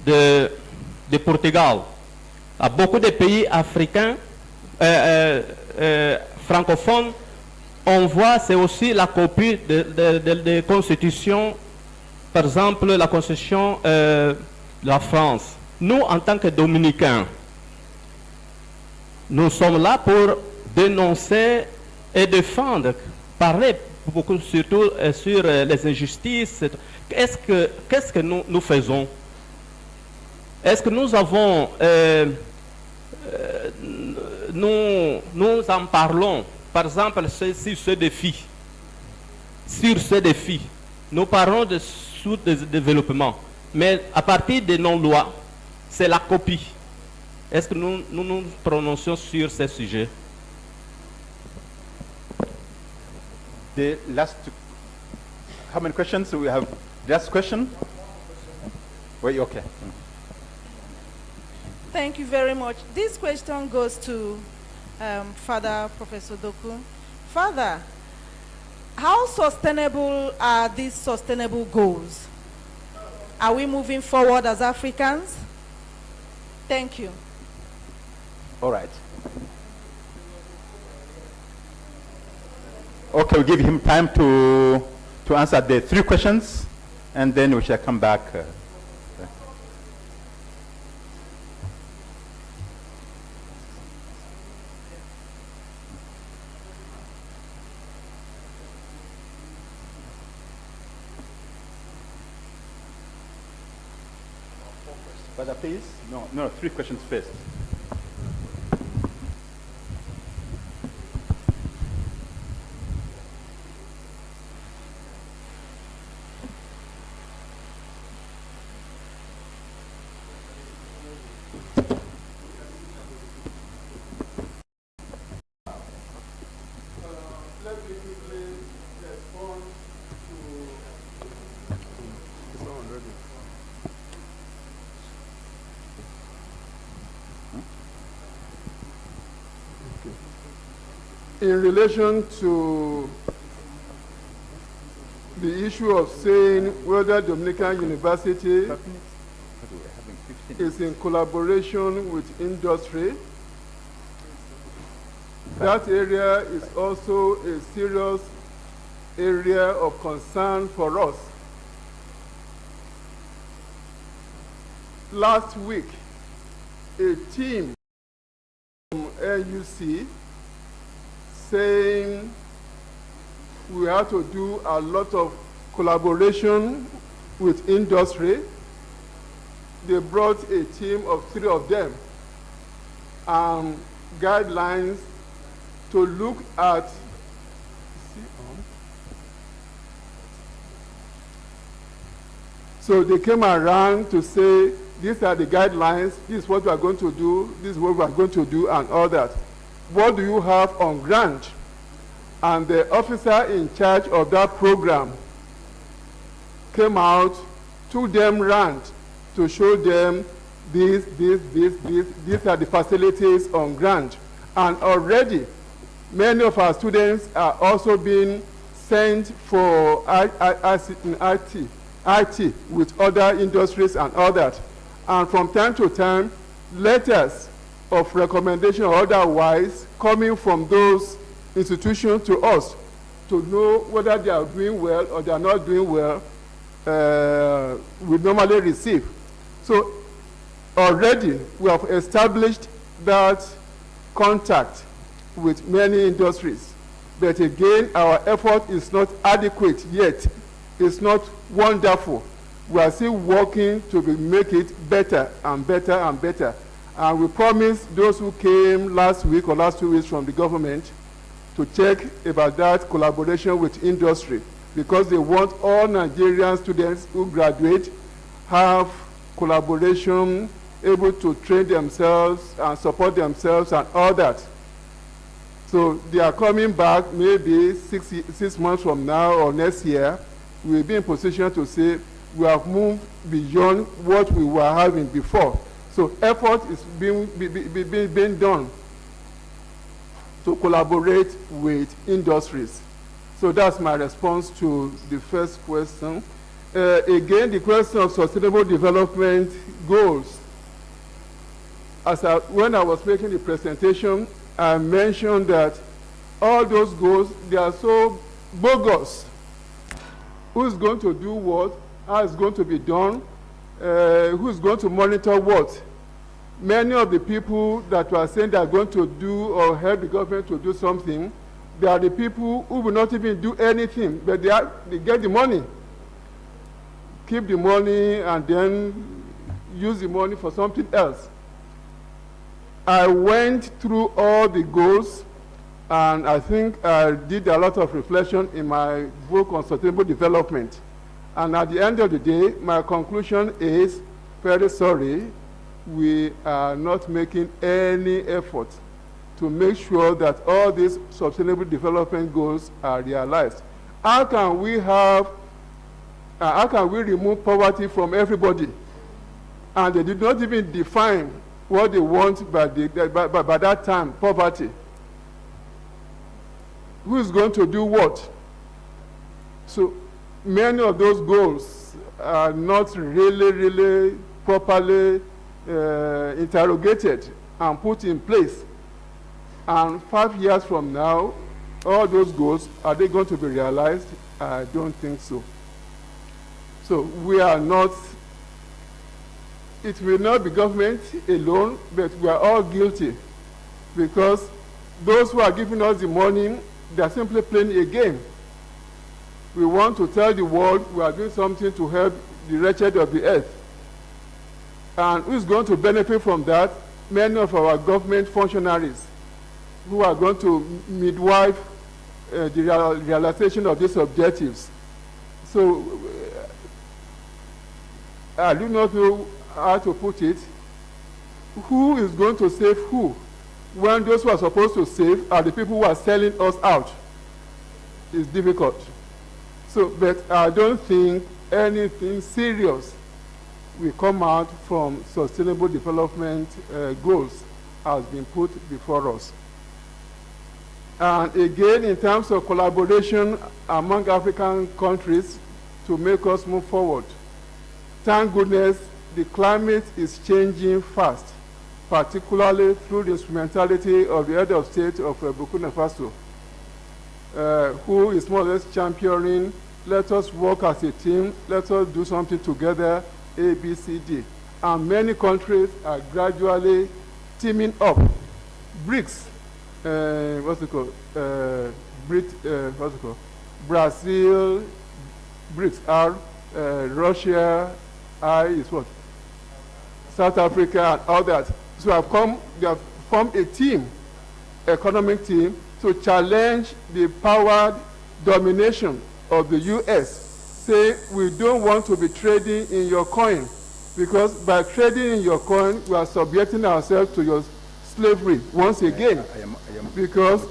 de Portugal. À beaucoup de pays africains, francophones, on voit c'est aussi la copie de constitutions, par exemple la constitution de la France. Nous, en tant que Dominicains, nous sommes là pour dénoncer et défendre, parler beaucoup surtout sur les injustices. Qu'est-ce que nous faisons? Est-ce que nous avons, nous en parlons, par exemple, sur ce défi, nous parlons de sous-développement, mais à partir de nos lois, c'est la copie. Est-ce que nous nous prononcions sur ce sujet? The last, how many questions do we have? Last question? Wait, okay. Thank you very much. This question goes to Father Professor Doku. Father, how sustainable are these sustainable goals? Are we moving forward as Africans? Thank you. All right. Okay, we'll give him time to answer the 3 questions, and then we shall come back. Father, please? No, 3 questions first. In relation to the issue of saying whether Dominican University is in collaboration with industry, that area is also a serious area of concern for us. Last week, a team from NUC saying we had to do a lot of collaboration with industry. They brought a team of 3 of them, guidelines to look at so they came around to say, these are the guidelines, this is what we are going to do, this is what we are going to do, and all that. What do you have on ground? And the officer in charge of that program came out, took them round to show them these are the facilities on ground. And already, many of our students are also being sent for IT with other industries and all that. And from time to time, letters of recommendation or otherwise coming from those institutions to us to know whether they are doing well or they are not doing well, we normally receive. So already we have established that contact with many industries. But again, our effort is not adequate yet. It's not wonderful. We are still working to make it better and better and better. And we promise those who came last week or last 2 weeks from the government to check about that collaboration with industry, because they want all Nigerian students who graduate have collaboration, able to train themselves and support themselves and all that. So they are coming back maybe 6 months from now or next year. We'll be in position to say we have moved beyond what we were having before. So effort is being done to collaborate with industries. So that's my response to the first question. Again, the question of sustainable development goals. When I was making the presentation, I mentioned that all those goals, they are so bogus. Who's going to do what? How it's going to be done? Who's going to monitor what? Many of the people that were saying they are going to do or help the government to do something, they are the people who will not even do anything, but they get the money, keep the money, and then use the money for something else. I went through all the goals, and I think I did a lot of reflection in my book on sustainable development. And at the end of the day, my conclusion is, very sorry, we are not making any effort to make sure that all these sustainable development goals are realized. How can we remove poverty from everybody? And they did not even define what they want by that time, poverty. Who is going to do what? So many of those goals are not really properly interrogated and put in place. And 5 years from now, all those goals, are they going to be realized? I don't think so. So we are not, it will not be government alone, but we are all guilty, because those who are giving us the money, they are simply playing a game. We want to tell the world we are doing something to help the wretched of the earth. And who is going to benefit from that? Many of our government functionaries who are going to midwife the realization of these objectives. So I do not know how to put it. Who is going to save who, when those who are supposed to save are the people who are selling us out? It's difficult. So, but I don't think anything serious will come out from sustainable development goals has been put before us. And again, in terms of collaboration among African countries to make us move forward, thank goodness the climate is changing fast, particularly through the instrumentality of the head of state of Burkina Faso, who is more or less championing, let us work as a team, let us do something together, A, B, C, D. And many countries are gradually teaming up. BRICS, Brazil, BRICS, R, Russia, I is what? South Africa and all that. So they have formed a team, economic team, to challenge the power domination of the US. Say, we don't want to be trading in your coin, because by trading in your coin, we are subjecting ourselves to your slavery once again. Because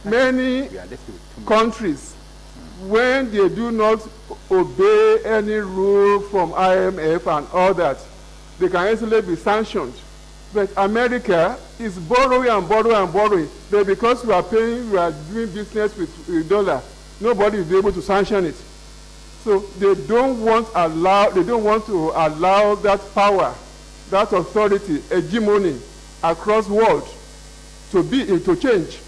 many countries, when they do not obey any rule from IMF and all that, they can easily be sanctioned. But America is borrowing and borrowing and borrowing. But because we are doing business with dollar, nobody will be able to sanction it. So they don't want to allow that power, that authority, hegemony across the world to change.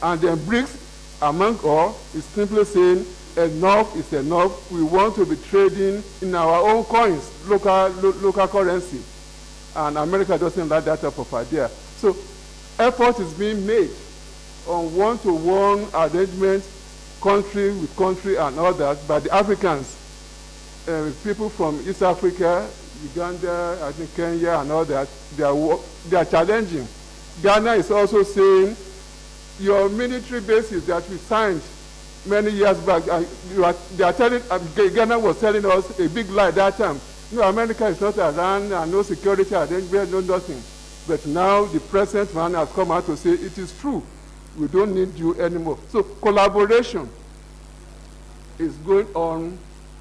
And then BRICS, among all, is simply saying enough is enough. We want to be trading in our own coins, local currency. And America doesn't like that type of idea. So effort is being made on one-to-one arrangement, country with country and all that, by the Africans. People from East Africa, Uganda, I think Kenya and all that, they are challenging. Ghana is also saying, your military bases that we signed many years back, they are telling, Ghana was telling us a big lie that time. No, America is not around, and no security arrangement, no nothing. But now the present man has come out to say it is true. We don't need you anymore. So collaboration is going on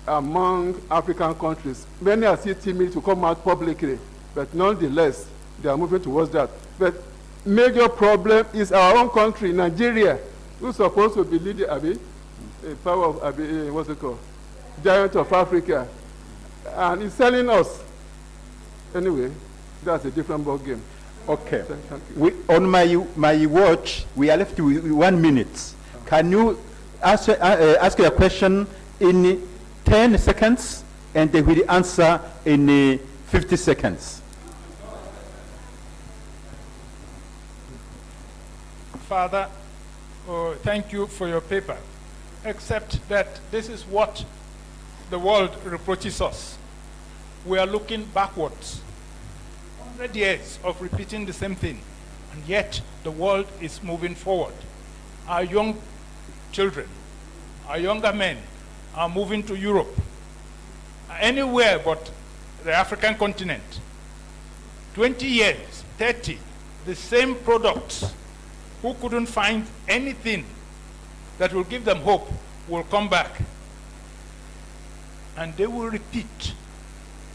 among African countries. Many are still timid to come out publicly, but nonetheless, they are moving towards that. But major problem is our own country, Nigeria, who's supposed to be leading, a power of, what's it called? Giant of Africa. And it's telling us. Anyway, that's a different ball game. Okay. On my watch, we are left with 1 minute. Can you ask your question in 10 seconds, and they will answer in 50 seconds? Father, thank you for your paper, except that this is what the world reproaches us. We are looking backwards. 100 years of repeating the same thing, and yet the world is moving forward. Our young children, our younger men are moving to Europe, anywhere but the African continent. 20 years, 30, the same products. Who couldn't find anything that will give them hope will come back. And they will repeat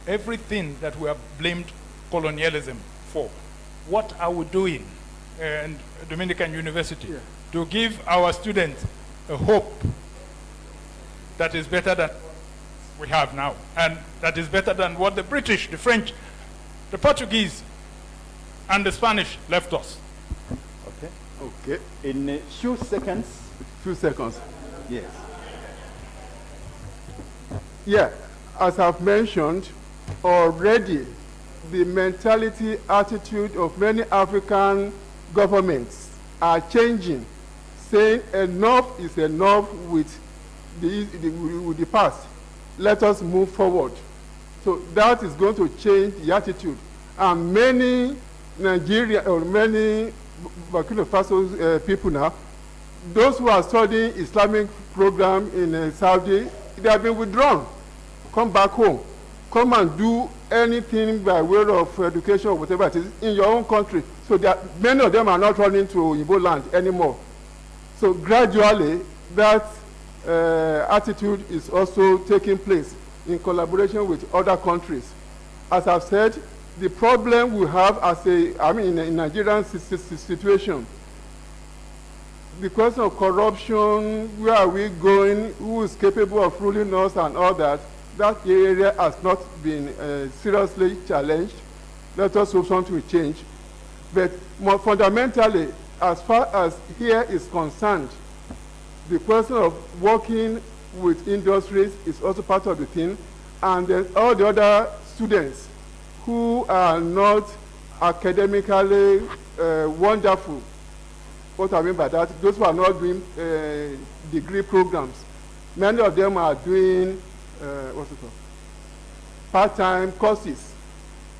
everything that we have blamed colonialism for. What are we doing in Dominican University to give our students a hope that is better than we have now, and that is better than what the British, the French, the Portuguese, and the Spanish left us? Okay. In 2 seconds. 2 seconds. Yes. Yeah, as I've mentioned already, the mentality, attitude of many African governments are changing, saying enough is enough with the past. Let us move forward. So that is going to change the attitude. And many Nigerian or many Burkina Faso people now, those who are studying Islamic program in Saudi, they have been withdrawn. Come back home. Come and do anything by way of education or whatever it is in your own country. So many of them are not running to Igbo land anymore. So gradually, that attitude is also taking place in collaboration with other countries. As I've said, the problem we have in Nigerian situation, the question of corruption, where are we going, who is capable of ruling us and all that, that area has not been seriously challenged. Let us hope something will change. But more fundamentally, as far as here is concerned, the question of working with industries is also part of the thing, and then all the other students who are not academically wonderful. What I mean by that, those who are not doing degree programs, Many of them are doing, what's it called? Part-time courses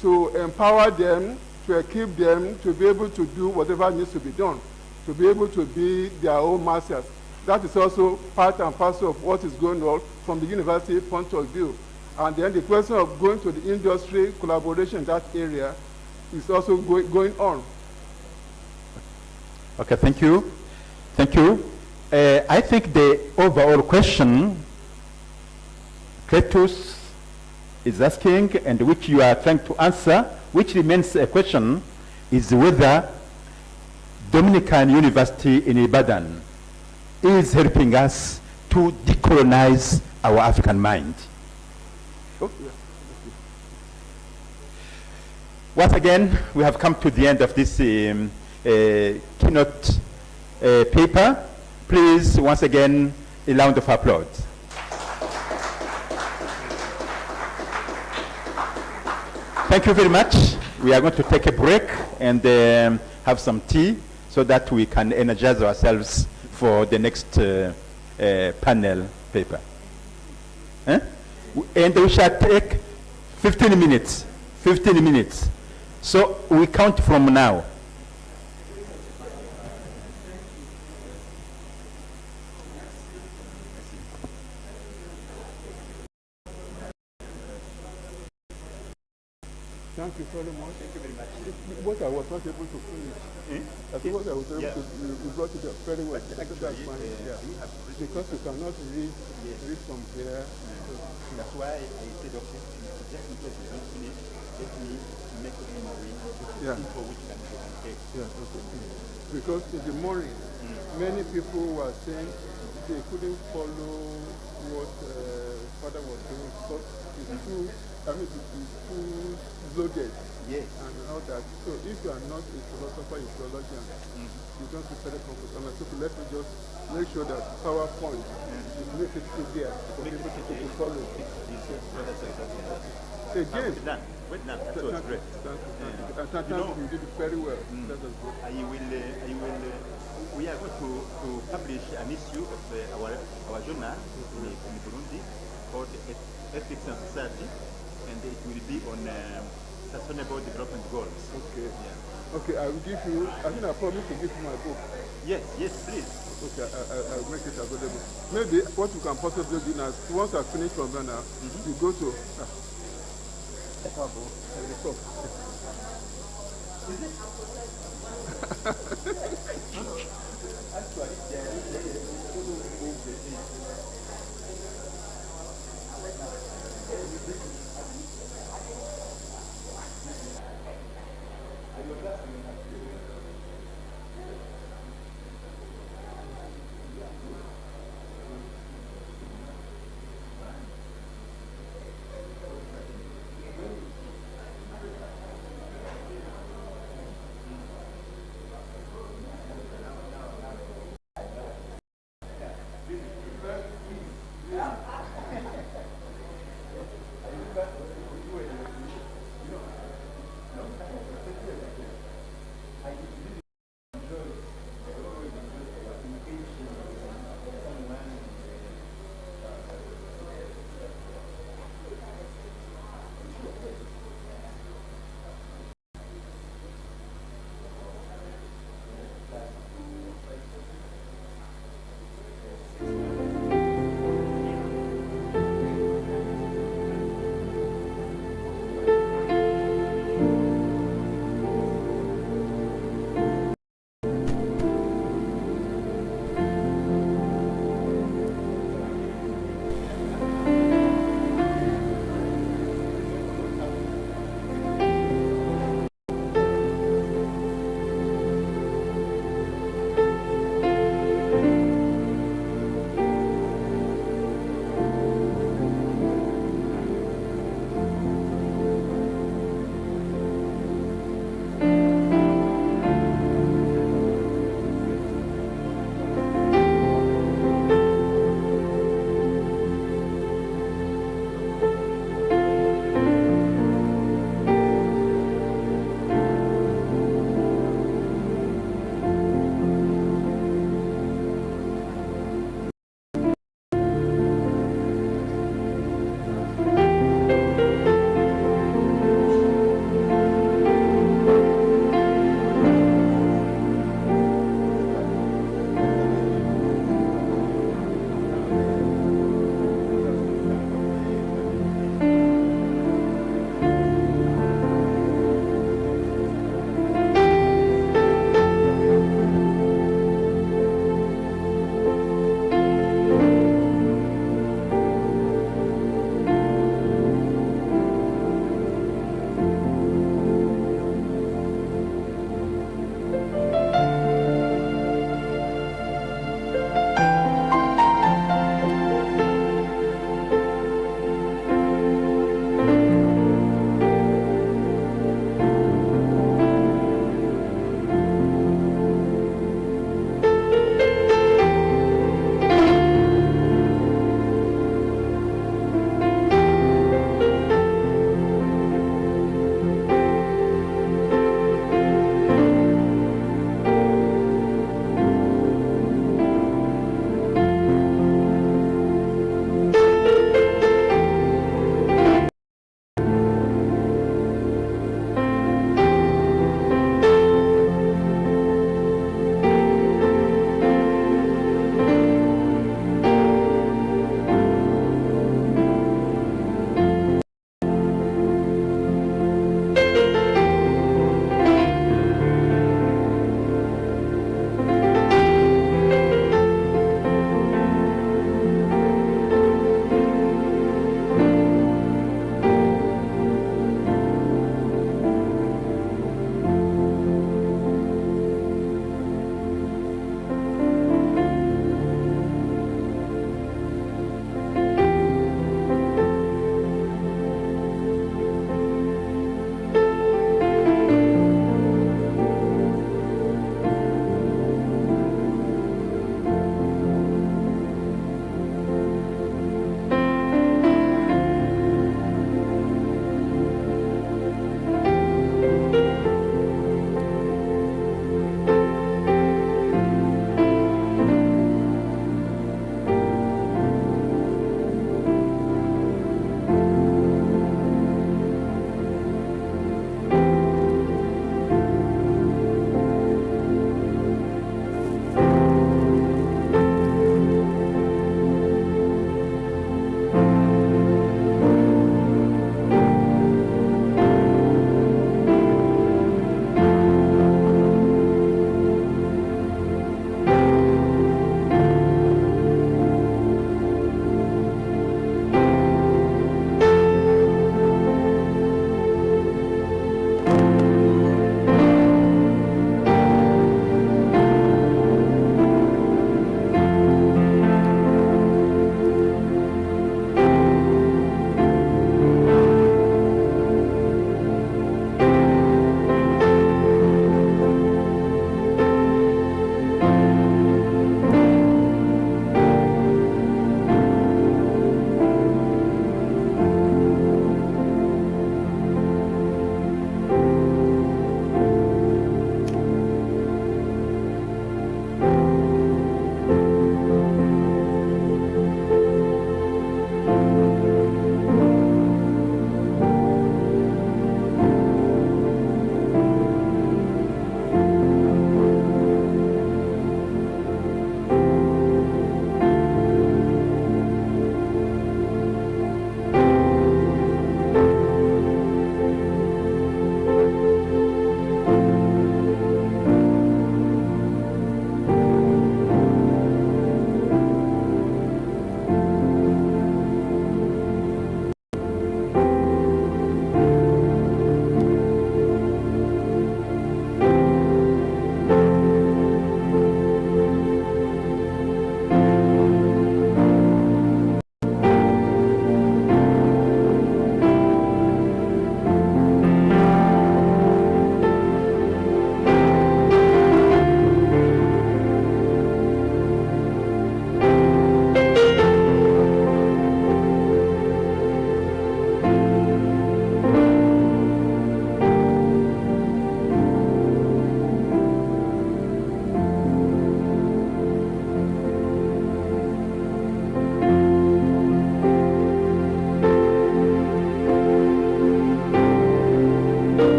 to empower them, to equip them to be able to do whatever needs to be done, to be able to be their own masters. That is also part and parcel of what is going on from the university point of view. And then the question of going to the industry, collaboration in that area is also going on. Okay, thank you. Thank you. I think the overall question Cletus is asking and which you are trying to answer, which remains a question, is whether Dominican University in Ibadan is helping us to decolonize our African mind. Oh, yeah. Once again, we have come to the end of this keynote paper. Please, once again, a round of applause. Thank you very much. We are going to take a break and have some tea so that we can energize ourselves for the next panel paper. And we shall take 15 minutes. 15 minutes. So we count from now. Thank you very much. Thank you very much. What I was not able to finish. I think what I was able to, you brought it up very well. That's fine. Because you cannot read from here. That's why I said, okay, just in case you don't finish, let me make a summary for which can take. Yeah, okay. Because in the morning, many people were saying they couldn't follow what Father was doing because it's too, it's too loaded. Yes. And all that. So if you are not a philosopher, a theologian, you don't feel very comfortable. So let me just make sure that PowerPoint is make it easier for people to follow. Again. Well done. That was great. Thank you. You did it very well. That was good. We are going to publish an issue of our journal in Burundi called Ethics and Society, and it will be on sustainable development goals. Okay. Yeah. Okay, I will give you, I think I promised to give you my book. Yes, please. Okay, I'll make it available. Maybe what you can possibly do now, once I finish from there now, you go to...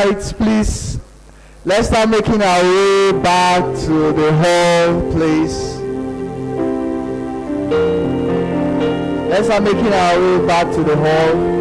right, please. Let's start making our way back to the hall, please. Let's start making our way back to the hall.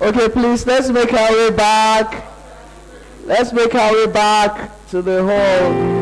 Okay, please, let's make our way back. Let's make our way back to the hall.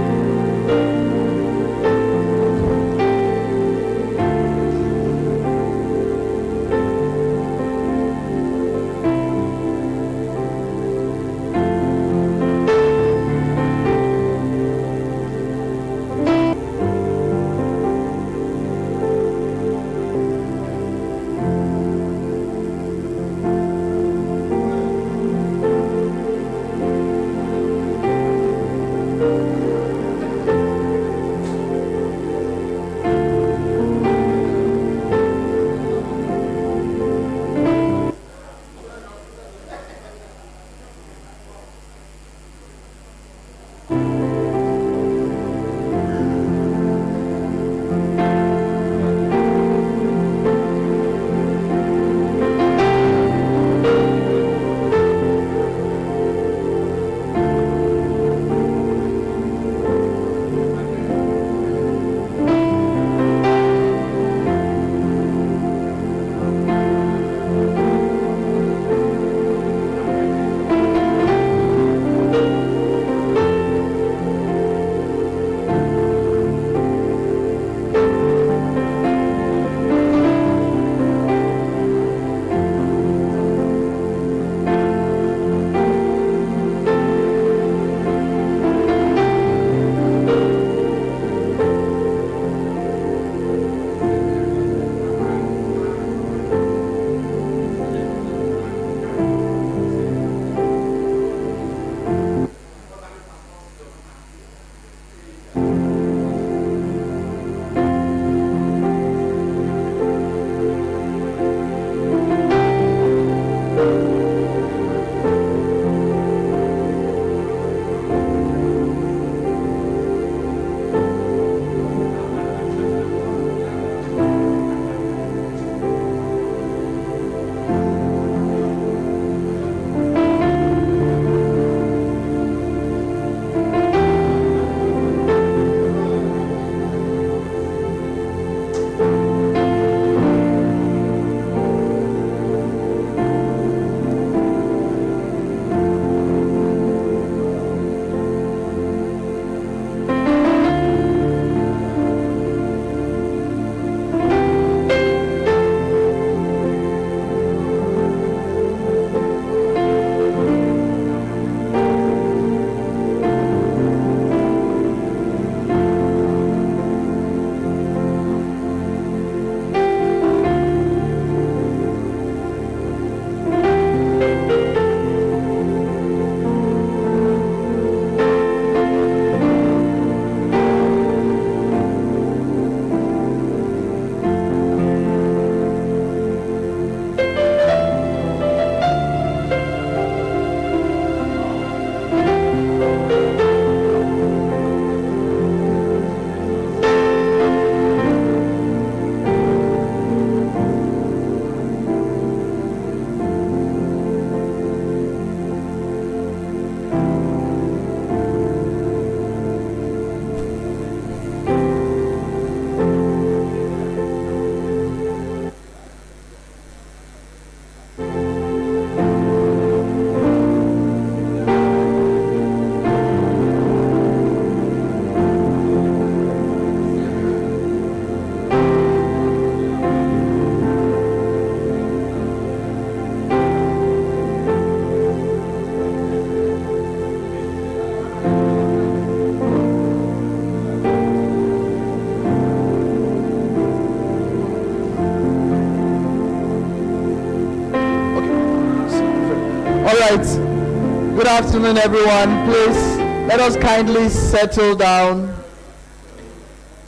Good afternoon, everyone. Please, let us kindly settle down.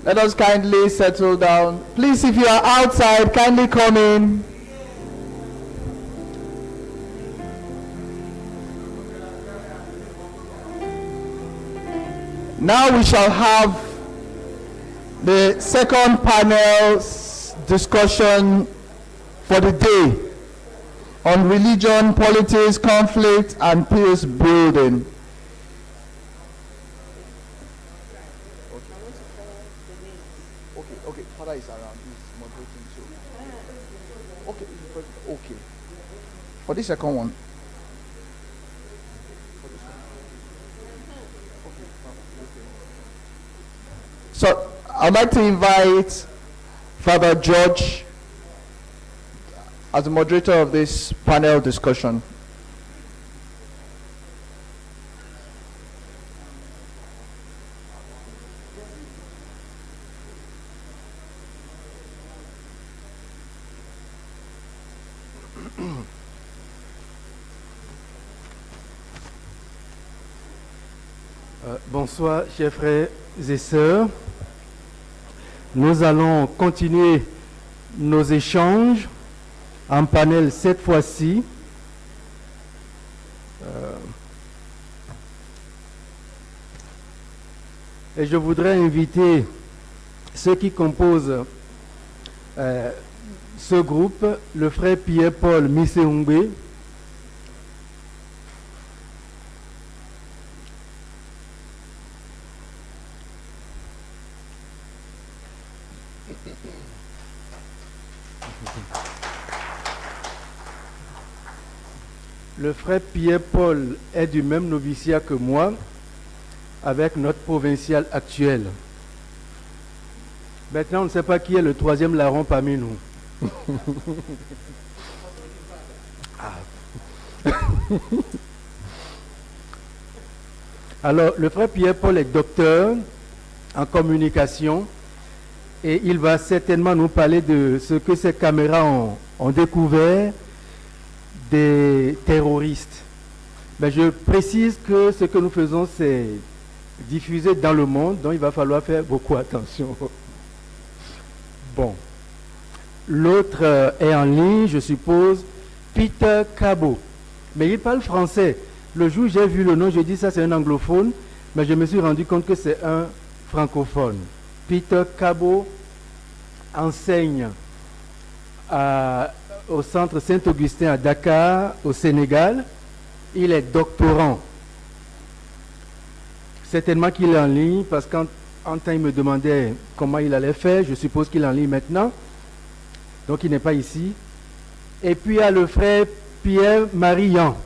Let us kindly settle down. Please, if you are outside, kindly come in. Now we shall have the second panel's discussion for the day on religion, politics, conflict, and peace building. Okay, Father is around. He's moderating too. Okay. For the second one. So, I'd like to invite Father George as the moderator of this panel discussion. Bonsoir, chers frères et sœurs. Nous allons continuer nos échanges en panel cette fois-ci. Et je voudrais inviter ceux qui composent ce groupe, le frère Pierre-Paul Miseungbe, le frère Pierre-Paul est du même noviciat que moi, avec notre provincial actuel. Maintenant, on ne sait pas qui est le troisième larron parmi nous. Alors, le frère Pierre-Paul est docteur en communication et il va certainement nous parler de ce que ces caméras ont découvert des terroristes. Mais je précise que ce que nous faisons, c'est diffuser dans le monde, donc il va falloir faire beaucoup attention. Bon. L'autre est en ligne, je suppose, Peter Cabo. Mais il parle français. Le jour où j'ai vu le nom, j'ai dit ça c'est un anglophone, mais je me suis rendu compte que c'est un francophone. Peter Cabo enseigne au centre Saint-Augustin à Dakar, au Sénégal. Il est doctorant. Certainement qu'il est en ligne, parce qu'en temps il me demandait comment il allait faire. Je suppose qu'il est en ligne maintenant. Donc il n'est pas ici. Et puis il y a le frère Pierre-Marie Yan,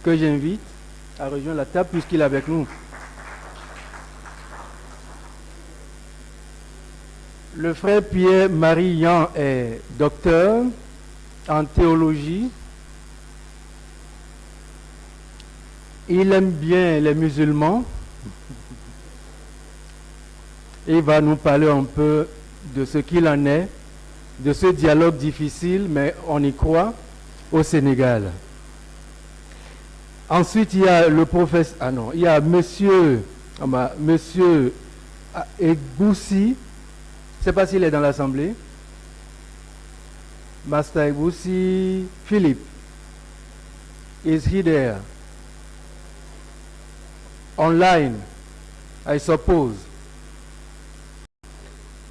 que j'invite à rejoindre la table puisqu'il est avec nous. Le frère Pierre-Marie Yan est docteur en théologie. Il aime bien les musulmans. Il va nous parler un peu de ce qu'il en est, de ce dialogue difficile, mais on y croit, au Sénégal. Ensuite, il y a le professeur, il y a monsieur Egoussi, je ne sais pas s'il est dans l'Assemblée. Master Egoussi, Philip, is he there? Online, I suppose.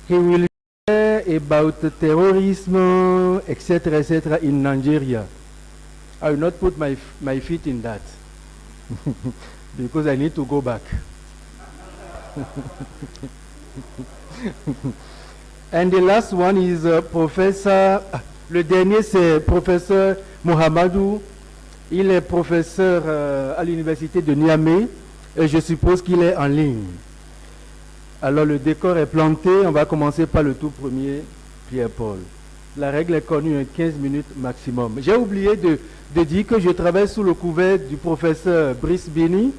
He will share about terrorism, etc., in Nigeria. I will not put my feet in that because I need to go back. And the last one is professor. Le dernier c'est professeur Mohamedou. Il est professeur à l'université de Niamey et je suppose qu'il est en ligne. Alors le décor est planté, on va commencer par le tout premier, Pierre-Paul. La règle est connue, 15 minutes maximum. J'ai oublié de dire que je travaille sous le couvert du professeur Brice Bini,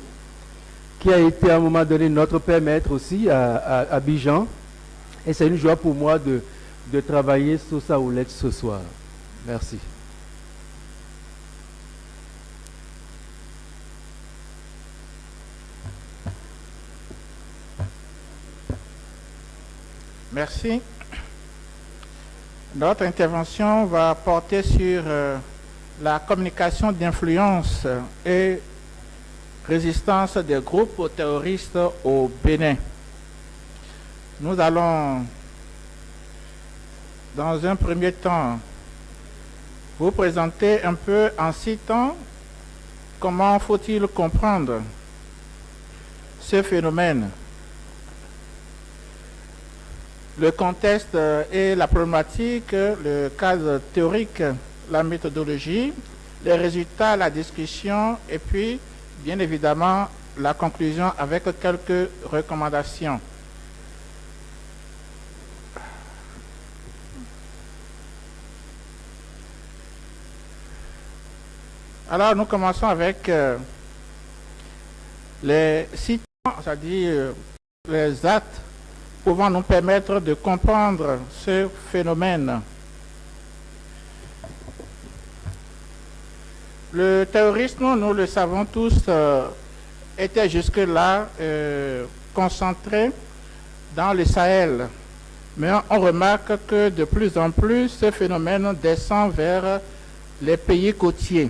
qui a été à un moment donné notre père maître aussi à Abidjan. Et c'est une joie pour moi de travailler sous sa houlette ce soir. Merci. Merci. Notre intervention va porter sur la communication d'influence et résistance des groupes terroristes au Bénin. Nous allons, dans un premier temps, vous présenter un peu en citant comment faut-il comprendre ce phénomène, le contexte et la problématique, le cadre théorique, la méthodologie, les résultats, la discussion et puis, bien évidemment, la conclusion avec quelques recommandations. Alors, nous commençons avec les citants, c'est-à-dire les actes pouvant nous permettre de comprendre ce phénomène. Le terrorisme, nous le savons tous, était jusque-là concentré dans le Sahel. Mais on remarque que de plus en plus, ce phénomène descend vers les pays côtiers.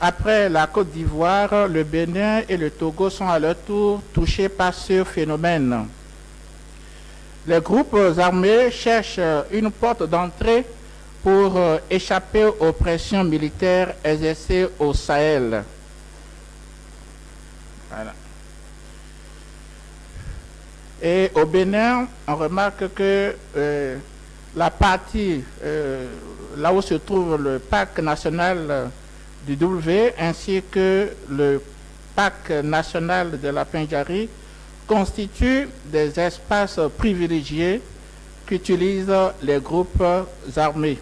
Après la Côte d'Ivoire, le Bénin et le Togo sont à leur tour touchés par ce phénomène. Les groupes armés cherchent une porte d'entrée pour échapper aux pressions militaires exercées au Sahel. Voilà. Et au Bénin, on remarque que la partie là où se trouve le parc national du W ainsi que le parc national de la Pendjari constituent des espaces privilégiés qu'utilisent les groupes armés.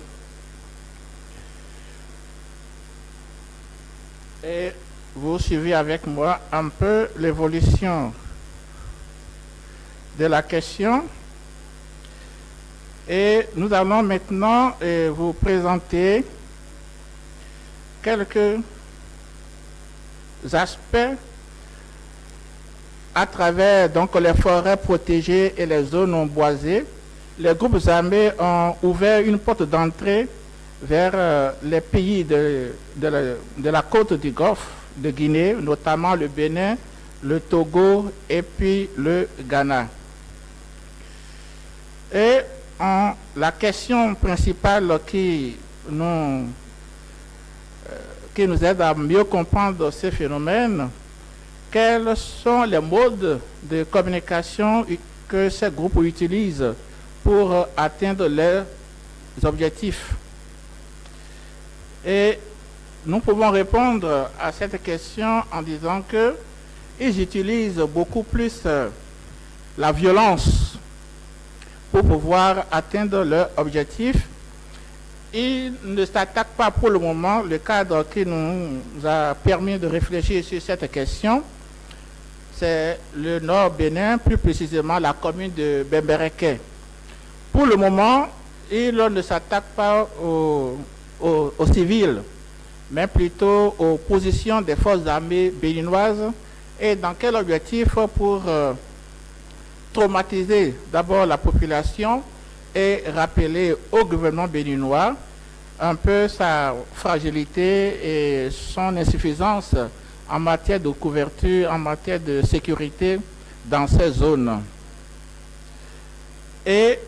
Et vous suivez avec moi un peu l'évolution de la question. Et nous allons maintenant vous présenter quelques aspects à travers donc les forêts protégées et les zones boisées. Les groupes armés ont ouvert une porte d'entrée vers les pays de la côte du Golfe de Guinée, notamment le Bénin, le Togo et puis le Ghana. Et la question principale qui nous aide à mieux comprendre ce phénomène, quels sont les modes de communication que ces groupes utilisent pour atteindre leurs objectifs. Et nous pouvons répondre à cette question en disant qu'ils utilisent beaucoup plus la violence pour pouvoir atteindre leurs objectifs. Ils ne s'attaquent pas pour le moment. Le cadre qui nous a permis de réfléchir sur cette question, c'est le Nord Bénin, plus précisément la commune de Bembereke. Pour le moment, ils ne s'attaquent pas aux civils, mais plutôt aux positions des forces armées béninoises. Et dans quel objectif? Pour traumatiser d'abord la population et rappeler au gouvernement béninois un peu sa fragilité et son insuffisance en matière de couverture, en matière de sécurité dans ces zones. Et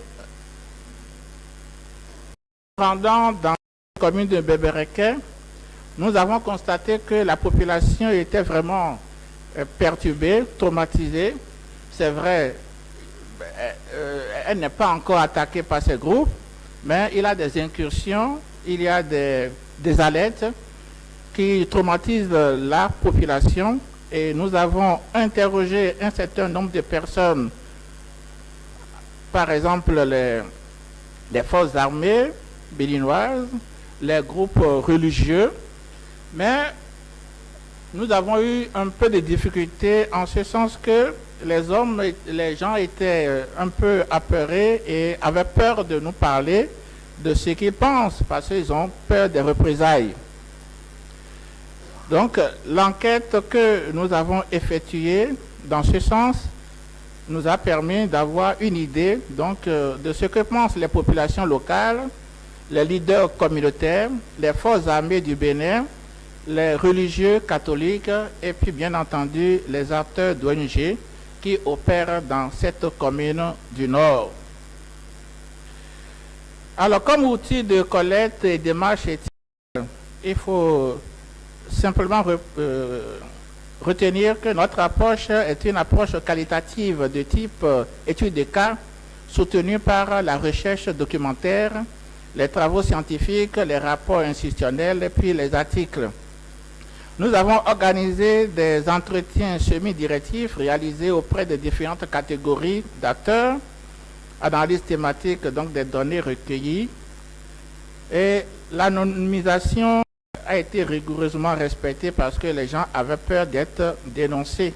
pendant dans la commune de Bebereke, nous avons constaté que la population était vraiment perturbée, traumatisée. C'est vrai, elle n'est pas encore attaquée par ces groupes, mais il y a des incursions, il y a des alertes qui traumatisent la population et nous avons interrogé un certain nombre de personnes, par exemple les forces armées béninoises, les groupes religieux, mais nous avons eu un peu de difficultés en ce sens que les gens étaient un peu apeurés et avaient peur de nous parler de ce qu'ils pensent parce qu'ils ont peur des représailles. Donc, l'enquête que nous avons effectuée dans ce sens nous a permis d'avoir une idée donc, de ce que pensent les populations locales, les leaders communautaires, les forces armées du Bénin, les religieux catholiques et puis bien entendu les acteurs d'ONG qui opèrent dans cette commune du Nord. Alors comme outil de collecte et démarche éthique, il faut simplement retenir que notre approche est une approche qualitative de type étude de cas, soutenue par la recherche documentaire, les travaux scientifiques, les rapports institutionnels et puis les articles. Nous avons organisé des entretiens semi-directifs réalisés auprès de différentes catégories d'acteurs, analyse thématique donc des données recueillies, et l'anonymisation a été rigoureusement respectée parce que les gens avaient peur d'être dénoncés,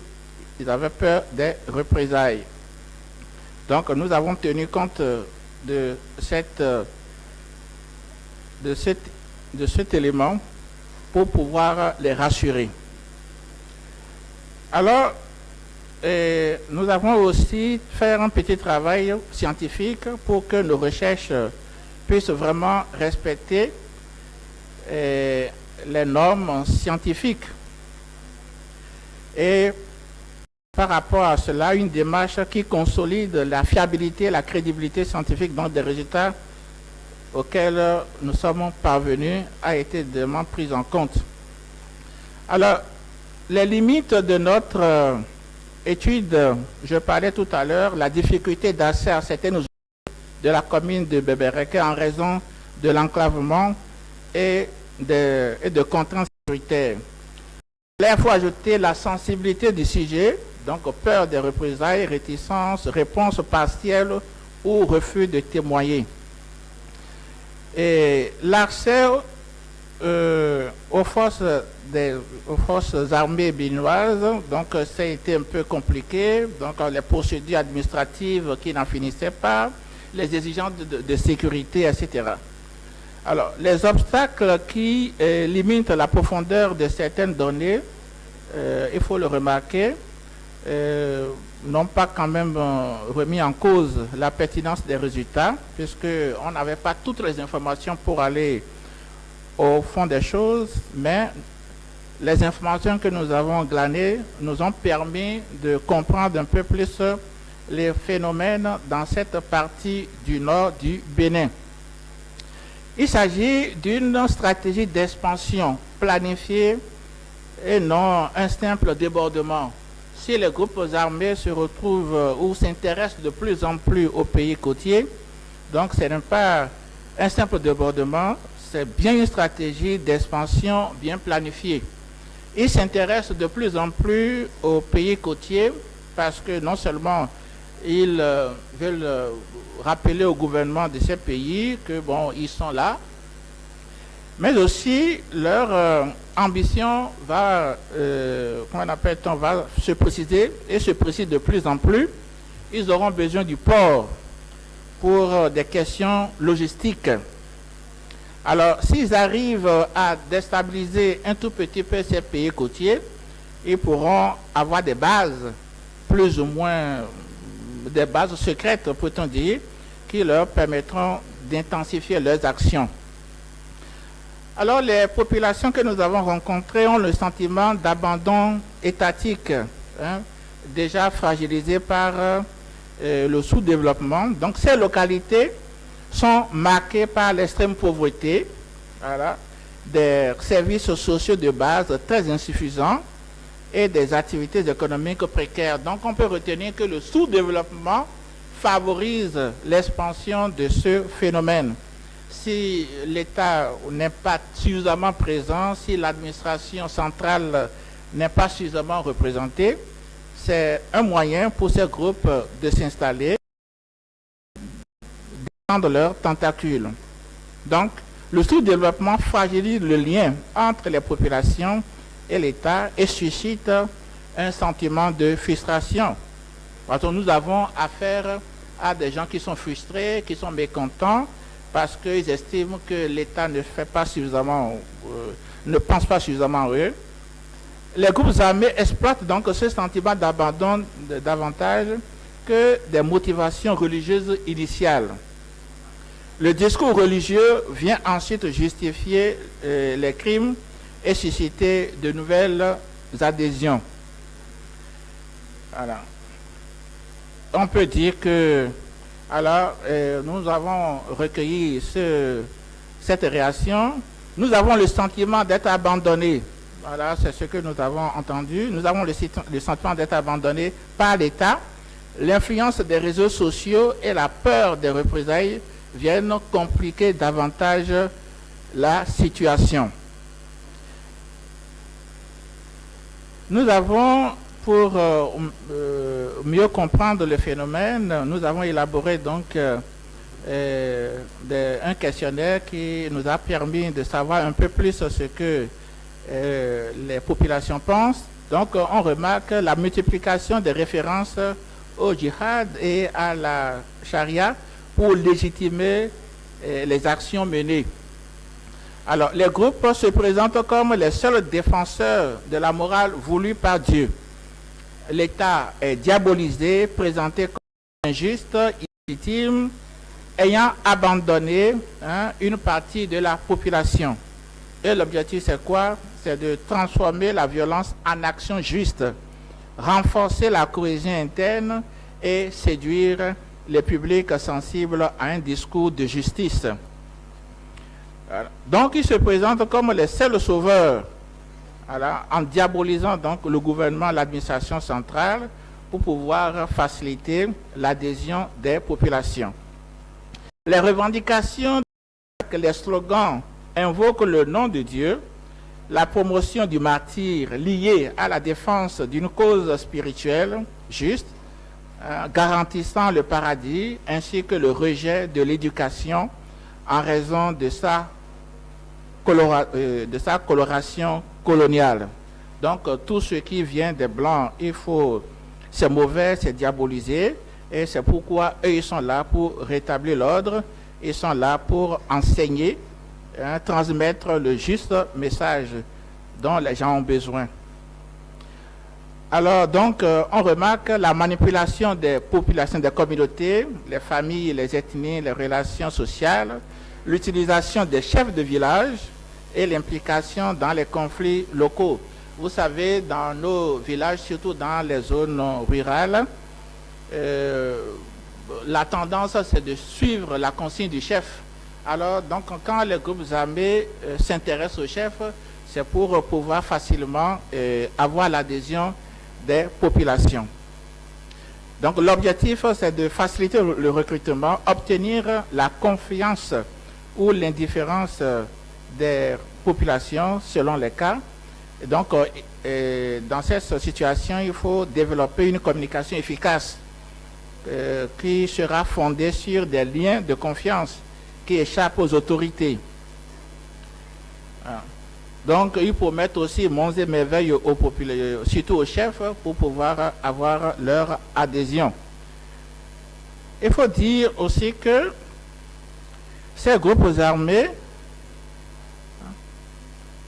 ils avaient peur des représailles. Donc nous avons tenu compte de cet élément pour pouvoir les rassurer. Alors, nous avons aussi fait un petit travail scientifique pour que nos recherches puissent vraiment respecter les normes scientifiques. Et par rapport à cela, une démarche qui consolide la fiabilité et la crédibilité scientifique donc des résultats auxquels nous sommes parvenus a été vraiment prise en compte. Alors, les limites de notre étude, je parlais tout à l'heure, la difficulté d'accès à certaines zones de la commune de Bébéréké en raison de l'enclavement et de contraintes sécuritaires. Là, il faut ajouter la sensibilité du sujet, donc peur des représailles, réticence, réponse partielle ou refus de témoigner. Et l'accès aux forces armées béninoises, donc ça a été un peu compliqué, donc les procédures administratives qui n'en finissaient pas, les exigences de sécurité, etc. Alors, les obstacles qui limitent la profondeur de certaines données, il faut le remarquer, n'ont pas quand même remis en cause la pertinence des résultats, puisqu'on n'avait pas toutes les informations pour aller au fond des choses, mais les informations que nous avons glanées nous ont permis de comprendre un peu plus les phénomènes dans cette partie du nord du Bénin. Il s'agit d'une stratégie d'expansion planifiée et non un simple débordement. Si les groupes armés se retrouvent ou s'intéressent de plus en plus aux pays côtiers, donc ce n'est pas un simple débordement, c'est bien une stratégie d'expansion bien planifiée. Ils s'intéressent de plus en plus aux pays côtiers parce que non seulement ils veulent rappeler au gouvernement de ces pays que bon, ils sont là, mais aussi leur ambition va, va se préciser et se précise de plus en plus. Ils auront besoin du port pour des questions logistiques. Alors, s'ils arrivent à déstabiliser un tout petit peu ces pays côtiers, ils pourront avoir des bases, plus ou moins des bases secrètes, peut-on dire, qui leur permettront d'intensifier leurs actions. Alors, les populations que nous avons rencontrées ont le sentiment d'abandon étatique, déjà fragilisées par le sous-développement. Donc, ces localités sont marquées par l'extrême pauvreté, voilà, des services sociaux de base très insuffisants et des activités économiques précaires. Donc, on peut retenir que le sous-développement favorise l'expansion de ce phénomène. Si l'État n'est pas suffisamment présent, si l'administration centrale n'est pas suffisamment représentée, c'est un moyen pour ces groupes de s'installer, d'étendre leurs tentacules. Donc, le sous-développement fragilise le lien entre les populations et l'État et suscite un sentiment de frustration. Parce que nous avons affaire à des gens qui sont frustrés, qui sont mécontents, parce qu'ils estiment que l'État ne fait pas suffisamment, ne pense pas suffisamment à eux. Les groupes armés exploitent donc ce sentiment d'abandon davantage que des motivations religieuses initiales. Le discours religieux vient ensuite justifier les crimes et susciter de nouvelles adhésions. Voilà. On peut dire que nous avons recueilli cette réaction. Nous avons le sentiment d'être abandonnés. Voilà, c'est ce que nous avons entendu. Nous avons le sentiment d'être abandonnés par l'État. L'influence des réseaux sociaux et la peur des représailles viennent compliquer davantage la situation. Nous avons, pour mieux comprendre le phénomène, nous avons élaboré donc un questionnaire qui nous a permis de savoir un peu plus ce que les populations pensent. Donc on remarque la multiplication des références au djihad et à la charia pour légitimer les actions menées. Alors, les groupes se présentent comme les seuls défenseurs de la morale voulue par Dieu. L'État est diabolisé, présenté comme injuste, illégitime, ayant abandonné une partie de la population. Et l'objectif, c'est quoi? C'est de transformer la violence en action juste, renforcer la cohésion interne et séduire les publics sensibles à un discours de justice. Voilà. Donc, ils se présentent comme les seuls sauveurs, voilà, en diabolisant donc le gouvernement, l'administration centrale, pour pouvoir faciliter l'adhésion des populations. Les revendications, les slogans invoquent le nom de Dieu, la promotion du martyr liée à la défense d'une cause spirituelle juste, garantissant le paradis, ainsi que le rejet de l'éducation en raison de sa coloration coloniale. Donc tout ce qui vient des Blancs, c'est mauvais, c'est diabolisé, et c'est pourquoi eux, ils sont là pour rétablir l'ordre, ils sont là pour enseigner, transmettre le juste message dont les gens ont besoin. Alors donc, on remarque la manipulation des populations, des communautés, les familles, les ethnies, les relations sociales, l'utilisation des chefs de village et l'implication dans les conflits locaux. Vous savez, dans nos villages, surtout dans les zones rurales, la tendance, c'est de suivre la consigne du chef. Alors, donc, quand les groupes armés s'intéressent au chef, c'est pour pouvoir facilement avoir l'adhésion des populations. Donc, l'objectif, c'est de faciliter le recrutement, obtenir la confiance ou l'indifférence des populations selon les cas. Et donc, dans cette situation, il faut développer une communication efficace qui sera fondée sur des liens de confiance qui échappent aux autorités. Voilà. Donc, il faut mettre aussi monts et merveilles aux populations, surtout aux chefs, pour pouvoir avoir leur adhésion. Il faut dire aussi que ces groupes armés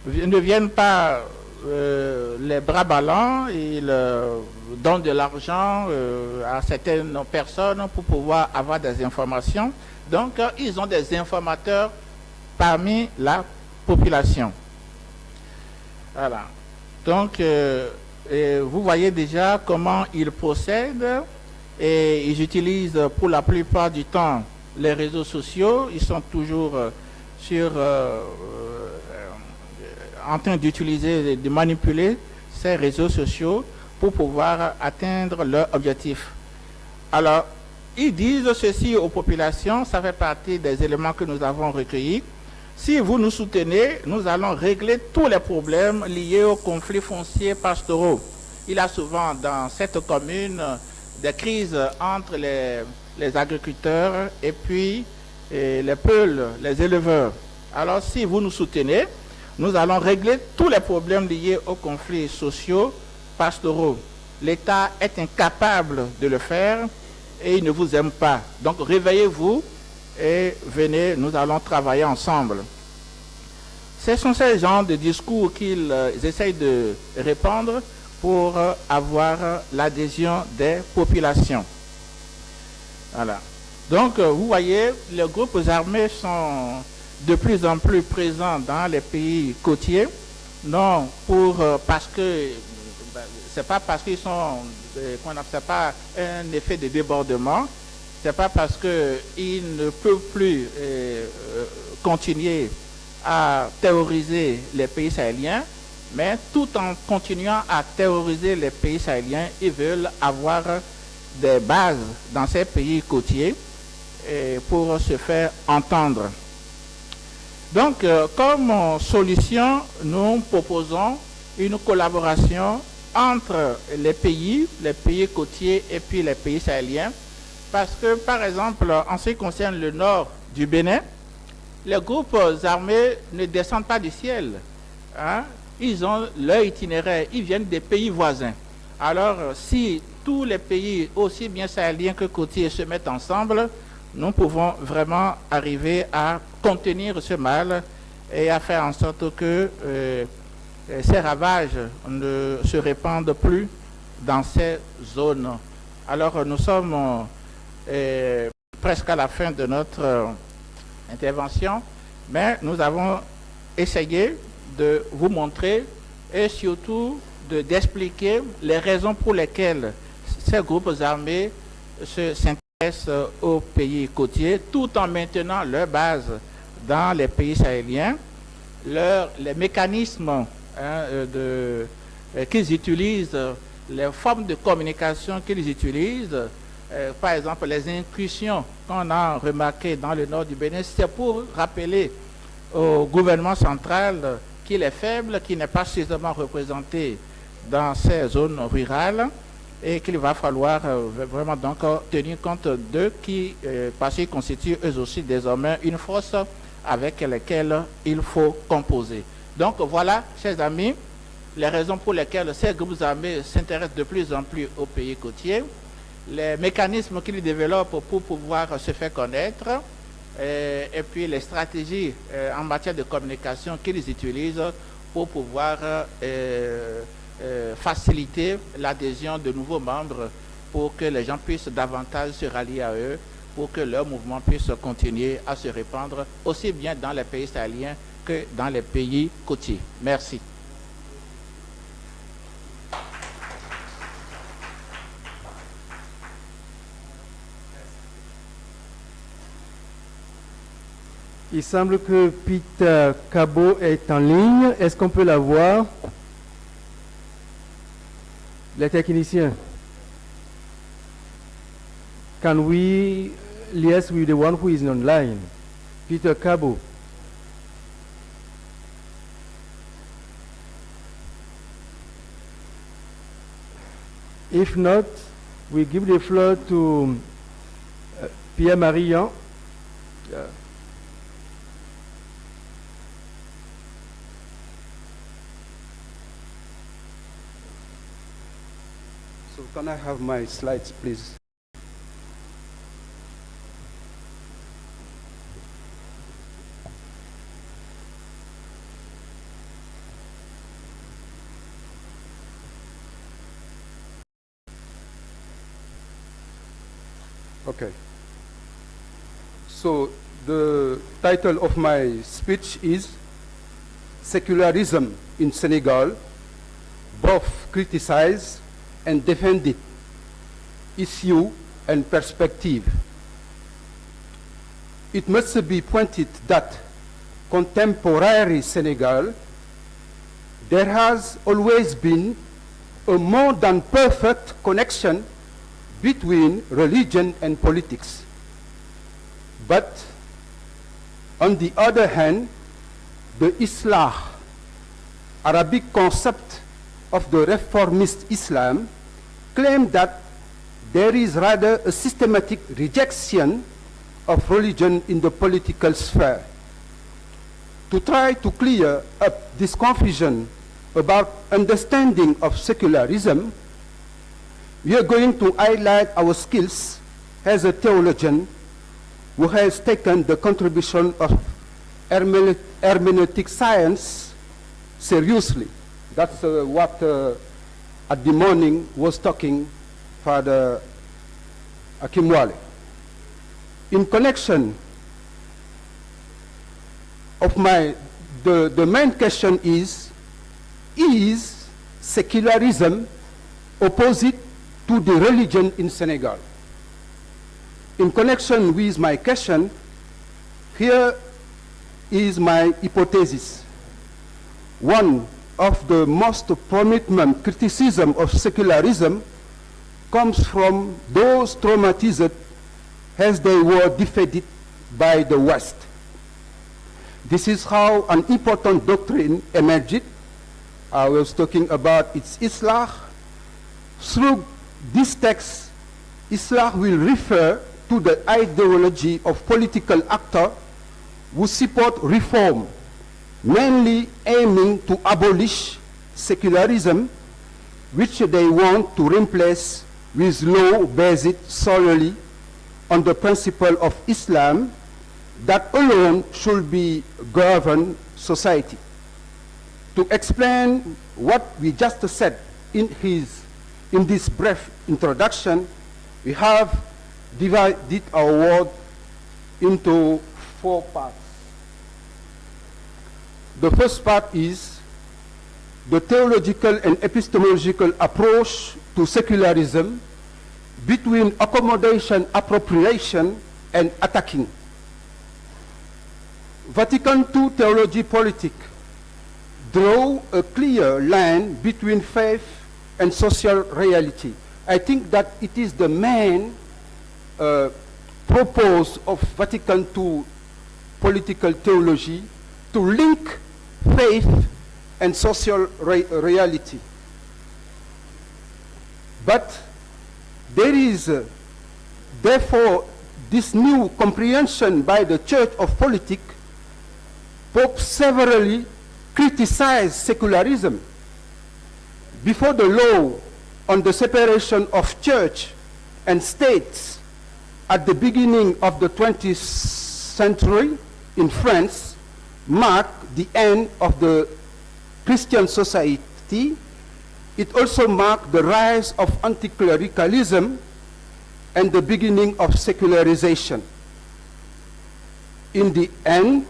ne viennent pas les bras ballants, ils donnent de l'argent à certaines personnes pour pouvoir avoir des informations. Donc, ils ont des informateurs parmi la population. Voilà. Donc, vous voyez déjà comment ils procèdent et ils utilisent pour la plupart du temps les réseaux sociaux. Ils sont toujours en train d'utiliser, de manipuler ces réseaux sociaux pour pouvoir atteindre leur objectif. Alors, ils disent ceci aux populations, ça fait partie des éléments que nous avons recueillis. Si vous nous soutenez, nous allons régler tous les problèmes liés aux conflits fonciers pastoraux. Il y a souvent dans cette commune des crises entre les agriculteurs et puis les peuls, les éleveurs. Alors si vous nous soutenez, nous allons régler tous les problèmes liés aux conflits sociaux pastoraux. L'État est incapable de le faire et il ne vous aime pas. Donc réveillez-vous et venez, nous allons travailler ensemble. Ce sont ces genres de discours qu'ils essayent de répandre pour avoir l'adhésion des populations. Voilà. Donc, vous voyez, les groupes armés sont de plus en plus présents dans les pays côtiers. Non, parce que c'est pas parce qu'ils sont, c'est pas un effet de débordement. C'est pas parce qu'ils ne peuvent plus continuer à terroriser les pays sahéliens, mais tout en continuant à terroriser les pays sahéliens, ils veulent avoir des bases dans ces pays côtiers pour se faire entendre. Donc, comme solution, nous proposons une collaboration entre les pays côtiers et puis les pays sahéliens, parce que, par exemple, en ce qui concerne le nord du Bénin, les groupes armés ne descendent pas du ciel. Hein? Ils ont leur itinéraire, ils viennent des pays voisins. Alors, si tous les pays, aussi bien sahéliens que côtiers, se mettent ensemble, nous pouvons vraiment arriver à contenir ce mal et à faire en sorte que ces ravages ne se répandent plus dans ces zones. Alors, nous sommes presque à la fin de notre intervention, mais nous avons essayé de vous montrer et surtout d'expliquer les raisons pour lesquelles ces groupes armés s'intéressent aux pays côtiers tout en maintenant leur base dans les pays sahéliens, les mécanismes qu'ils utilisent, les formes de communication qu'ils utilisent, par exemple les incursions qu'on a remarquées dans le nord du Bénin, c'est pour rappeler au gouvernement central qu'il est faible, qu'il n'est pas suffisamment représenté dans ces zones rurales et qu'il va falloir vraiment donc tenir compte d'eux parce qu'ils constituent eux aussi désormais une force avec laquelle il faut composer. Donc voilà, chers amis, les raisons pour lesquelles ces groupes armés s'intéressent de plus en plus aux pays côtiers, les mécanismes qu'ils développent pour pouvoir se faire connaître, et puis les stratégies en matière de communication qu'ils utilisent pour pouvoir faciliter l'adhésion de nouveaux membres pour que les gens puissent davantage se rallier à eux, pour que leur mouvement puisse continuer à se répandre aussi bien dans les pays sahéliens que dans les pays côtiers. Merci. Il semble que Peter Cabo est en ligne. Est-ce qu'on peut la voir? Les techniciens. Can we liaise with the one who is online? Peter Cabo. If not, we give the floor to Pierre Marion. So can I have my slides, please? Okay. So the title of my speech is Secularism in Senegal, both criticize and defend it, issue and perspective. It must be pointed that contemporary Senegal, there has always been a more than perfect connection between religion and politics. But on the other hand, the Islah, Arabic concept of the reformist Islam, claim that there is rather a systematic rejection of religion in the political sphere. To try to clear up this confusion about understanding of secularism, we are going to highlight our skills as a theologian who has taken the contribution of hermeneutic science seriously. That's what at the morning was talking Father Akimwale. in connection of the main question is secularism opposite to the religion in Senegal? In connection with my question, here is my hypothesis. One of the most prominent criticism of secularism comes from those traumatized as they were defeated by the West. This is how an important doctrine emerged. I was talking about its Islah. Through this text, Islah will refer to the ideology of political actors who support reform, mainly aiming to abolish secularism, which they want to replace with law based solely on the principle of Islam that alone should be govern society. To explain what we just said in this brief introduction, we have divided our word into 4 parts. The first part is the theological and epistemological approach to secularism between accommodation, appropriation, and attacking. Vatican II theology politic draw a clear line between faith and social reality. I think that it is the main purpose of Vatican II political theology to link faith and social reality. But there is therefore this new comprehension by the Church of Politics. Pope severally criticized secularism. Before the law on the separation of church and states at the beginning of the 20th century in France marked the end of the Christian society, it also marked the rise of anti-clericalism and the beginning of secularization. In the end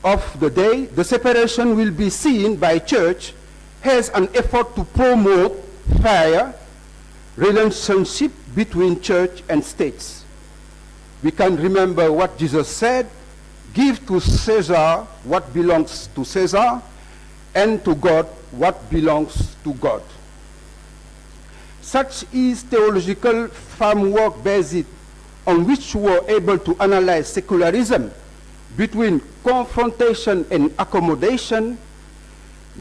of the day, the separation will be seen by church as an effort to promote fair relationship between church and states. We can remember what Jesus said: give to Caesar what belongs to Caesar, and to God what belongs to God. Such is theological framework based on which we were able to analyze secularism between confrontation and accommodation.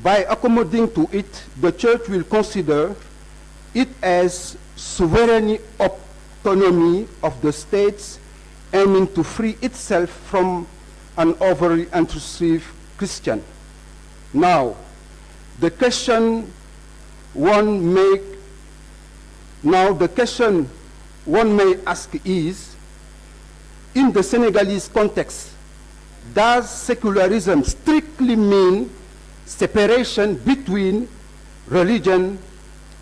By accommodating to it, the church will consider it as sovereign autonomy of the states, aiming to free itself from an overly intrusive Christian. Now, the question one may ask is, in the Senegalese context, does secularism strictly mean separation between religion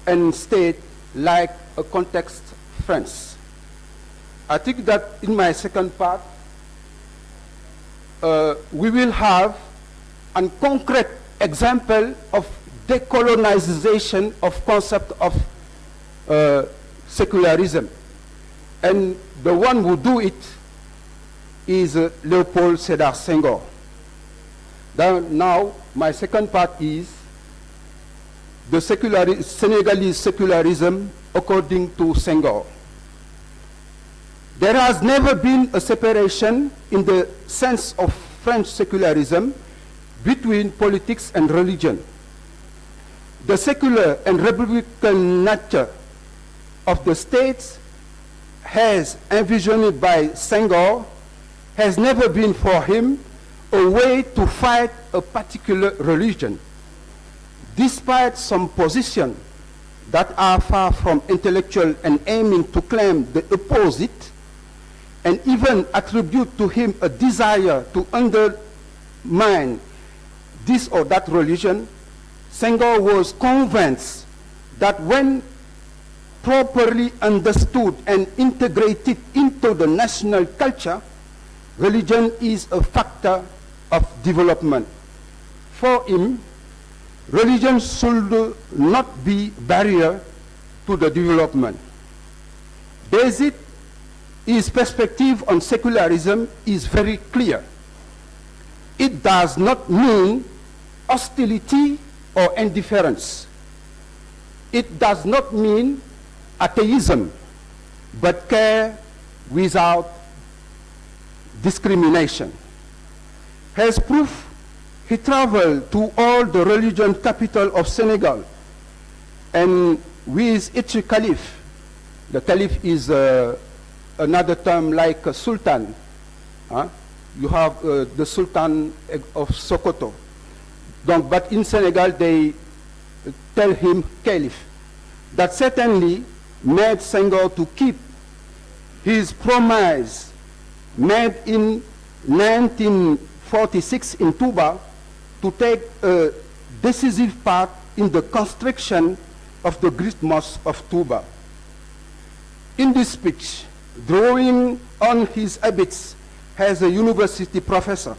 and state, like a context France? I think that in my second part, we will have a concrete example of decolonization of concept of secularism. And the one who do it is Léopold Sédar Senghor. Now, my second part is the Senegalese secularism according to Senghor. There has never been a separation in the sense of French secularism between politics and religion. The secular and republican nature of the states, as envisioned by Senghor, has never been for him a way to fight a particular religion. Despite some positions that are far from intellectual and aiming to claim the opposite, and even attribute to him a desire to undermine this or that religion, Senghor was convinced that when properly understood and integrated into the national culture, religion is a factor of development. For him, religion should not be barrier to the development. Basic, his perspective on secularism is very clear. It does not mean hostility or indifference. It does not mean atheism, but care without discrimination. As proof, he traveled to all the religion capital of Senegal, and with each caliph, the caliph is another term like a sultan. You have the Sultan of Sokoto. Donc, but in Senegal, they tell him caliph. That certainly made Senghor to keep his promise made in 1946 in Touba to take a decisive part in the construction of the Great Mosque of Touba. In this speech, drawing on his habits as a university professor,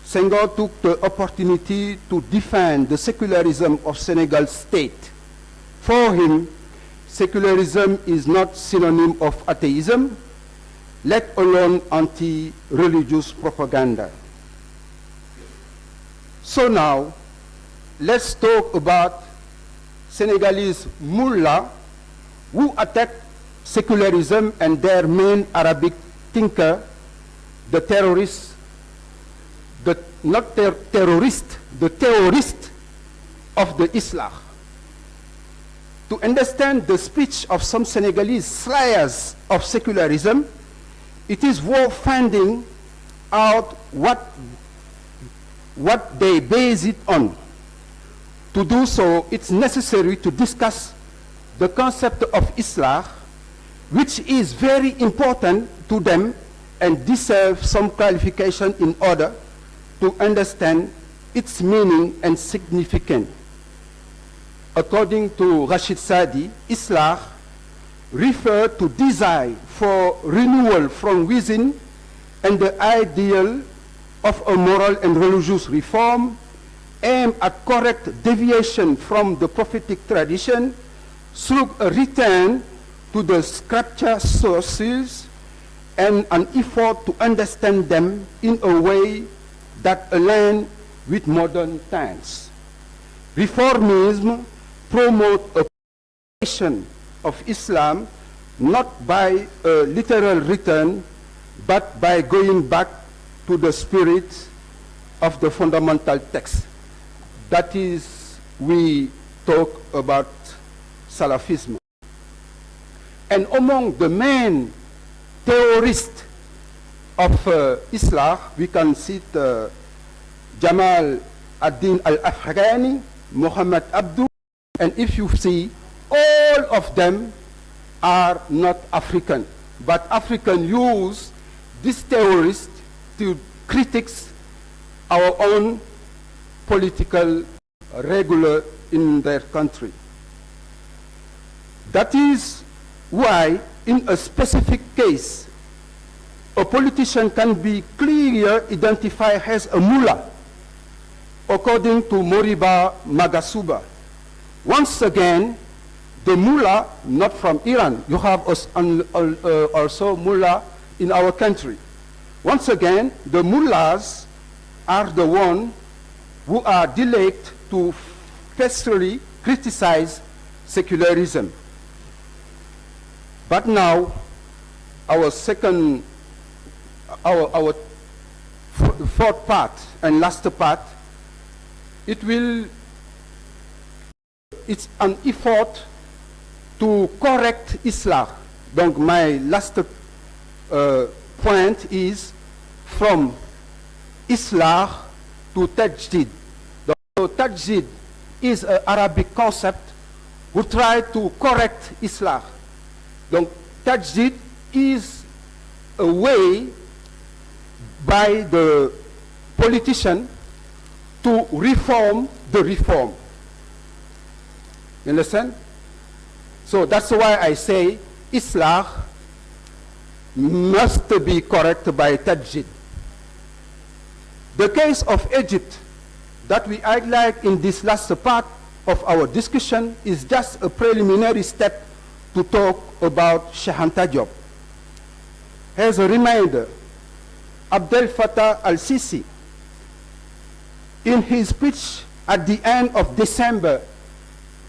Senghor took the opportunity to defend the secularism of Senegal state. For him, secularism is not synonym of atheism, let alone anti-religious propaganda. So now, let's talk about Senegalese mullah who attacked secularism and their main Arabic thinker, the terrorist, the theorist of the Islam. To understand the speech of some Senegalese slayers of secularism, it is worth finding out what they base it on. To do so, it's necessary to discuss the concept of Islam, which is very important to them and deserves some clarification in order to understand its meaning and significance. According to Rashid Sadi, Islah refers to desire for renewal from within and the ideal of a moral and religious reform aimed at correct deviation from the prophetic tradition through a return to the scripture sources and an effort to understand them in a way that align with modern times. Reformism promotes a application of Islam not by a literal return, but by going back to the spirit of the fundamental text. That is, we talk about Salafism. And among the main theorists of Islam, we can cite Jamal ad-Din al-Afghani, Muhammad Abdu, and if you see, all of them are not African, but African use this terrorist to critique our own political regular in their country. That is why, in a specific case, a politician can be clearly identified as a mullah, according to Moriba Magasuba. Once again, the mullah, not from Iran, you have also mullah in our country. Once again, the mullahs are the ones who are delayed to fiercely criticize secularism. But now, our fourth part and last part, it's an effort to correct Islam. Donc my last point is from Islam to Tajdid. So Tajdid is an Arabic concept who try to correct Islam. Donc Tajdid is a way by the politician to reform the reform. You understand? So that's why I say Islam must be corrected by Tajid. The case of Egypt that we highlight in this last part of our discussion is just a preliminary step to talk about Sheikh Anta Diop. As a reminder, Abdel Fattah al-Sisi, in his speech at the end of December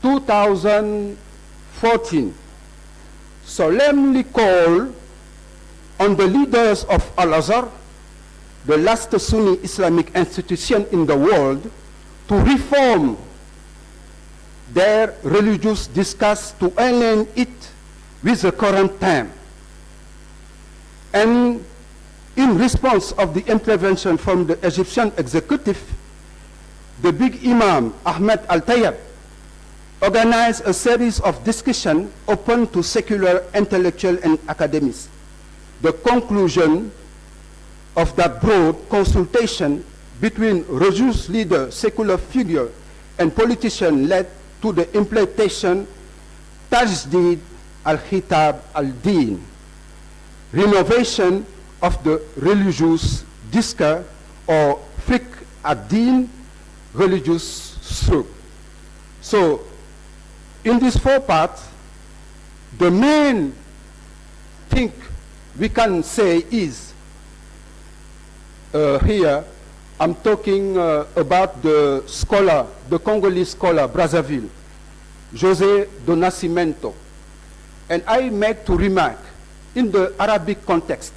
2014, solemnly called on the leaders of Al-Azhar, the last Sunni Islamic institution in the world, to reform their religious discourse to align it with the current time. And in response of the intervention from the Egyptian executive, the big Imam Ahmed Al-Tayyab organized a series of discussions open to secular intellectuals and academics. The conclusion of that broad consultation between religious leaders, secular figures, and politicians led to the implementation Tajdid al-Khitab al-Din, renovation of the religious discourse, or fiqh ad-Din, religious thought. So, in this four parts, the main thing we can say is, here, I'm talking about the scholar, the Congolese scholar, Brazzaville, José do Nascimento. And I make to remark, in the Arabic context,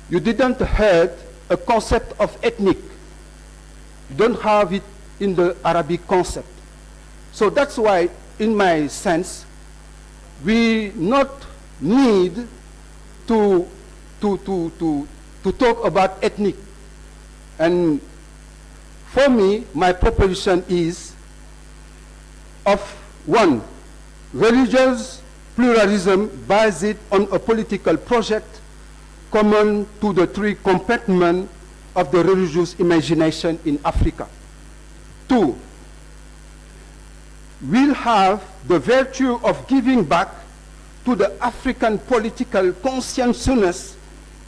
you didn't heard a concept of ethnic. You don't have it in the Arabic concept. So that's why, in my sense, we not need to talk about ethnic. And for me, my proposition is of one, religious pluralism based on a political project common to the three compartments of the religious imagination in Africa. Two, we'll have the virtue of giving back to the African political consciousness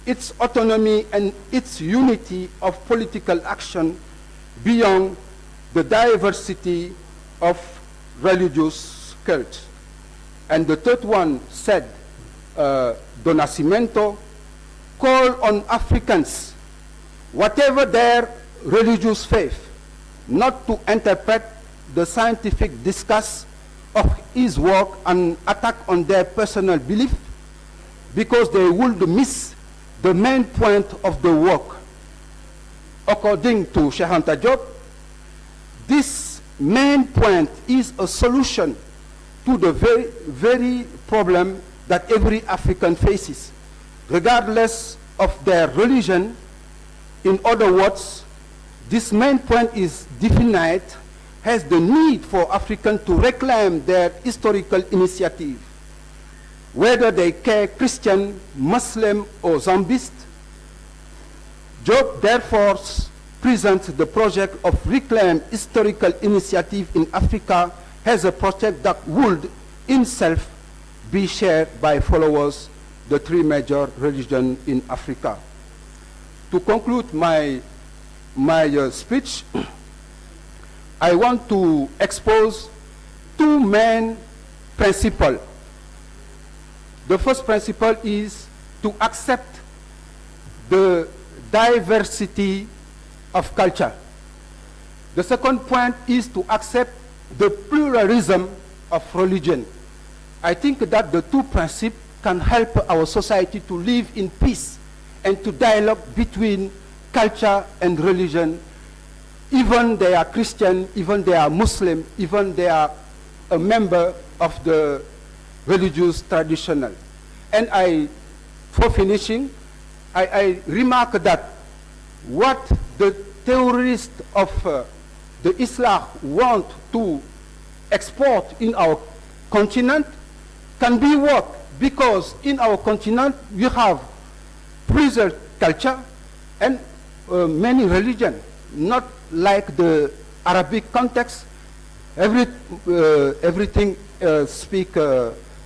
its autonomy and its unity of political action beyond the diversity of religious cults. And the third one said, do Nascimento, call on Africans, whatever their religious faith, not to interpret the scientific discourse of his work and attack on their personal belief, because they would miss the main point of the work. According to Sheikh Anta Diop, this main point is a solution to the very problem that every African faces, regardless of their religion. In other words, this main point is defined as the need for Africans to reclaim their historical initiative, whether they care Christian, Muslim, or Zambist. Job therefore presents the project of reclaim historical initiative in Africa as a project that would in itself be shared by followers the three major religions in Africa. To conclude my speech, I want to expose two main principles. The first principle is to accept the diversity of culture. The second point is to accept the pluralism of religion. I think that the two principles can help our society to live in peace and to dialogue between culture and religion. Even they are Christian, even they are Muslim, even they are a member of the religious traditional. And for finishing, I remark that what the terrorists of the Islam want to export in our continent can be what? Because in our continent we have preserved culture and many religions, not like the Arabic context. Everything speak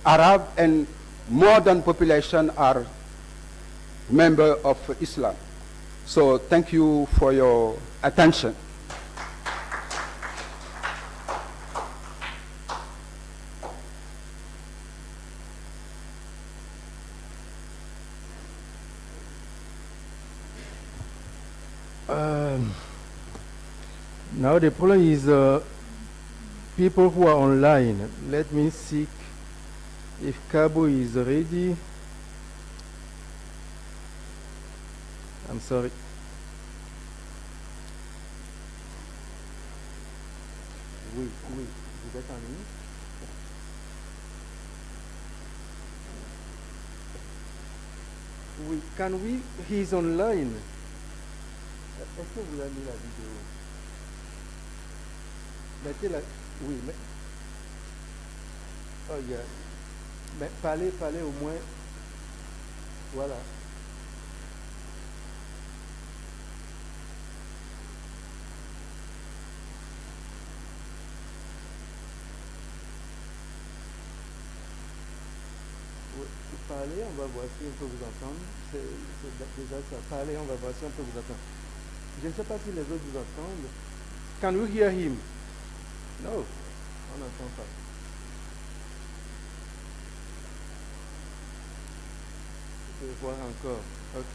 Arab, and more than population are member of Islam. So thank you for your attention. Now the problem is people who are online. Let me see if Cabo is ready. I'm sorry. Oui, vous êtes en ligne? Oui, can we? He's online. Est-ce que vous avez mis la vidéo? Mettez-la. Oui, mais. Oh, yeah. Mais parlez au moins. Voilà. Parlez, on va voir si on peut vous entendre. C'est déjà ça. Parlez, on va voir si on peut vous entendre. Je ne sais pas si les autres vous entendent. Can you hear him? No, on n'entend pas. Je vais voir encore. Ok.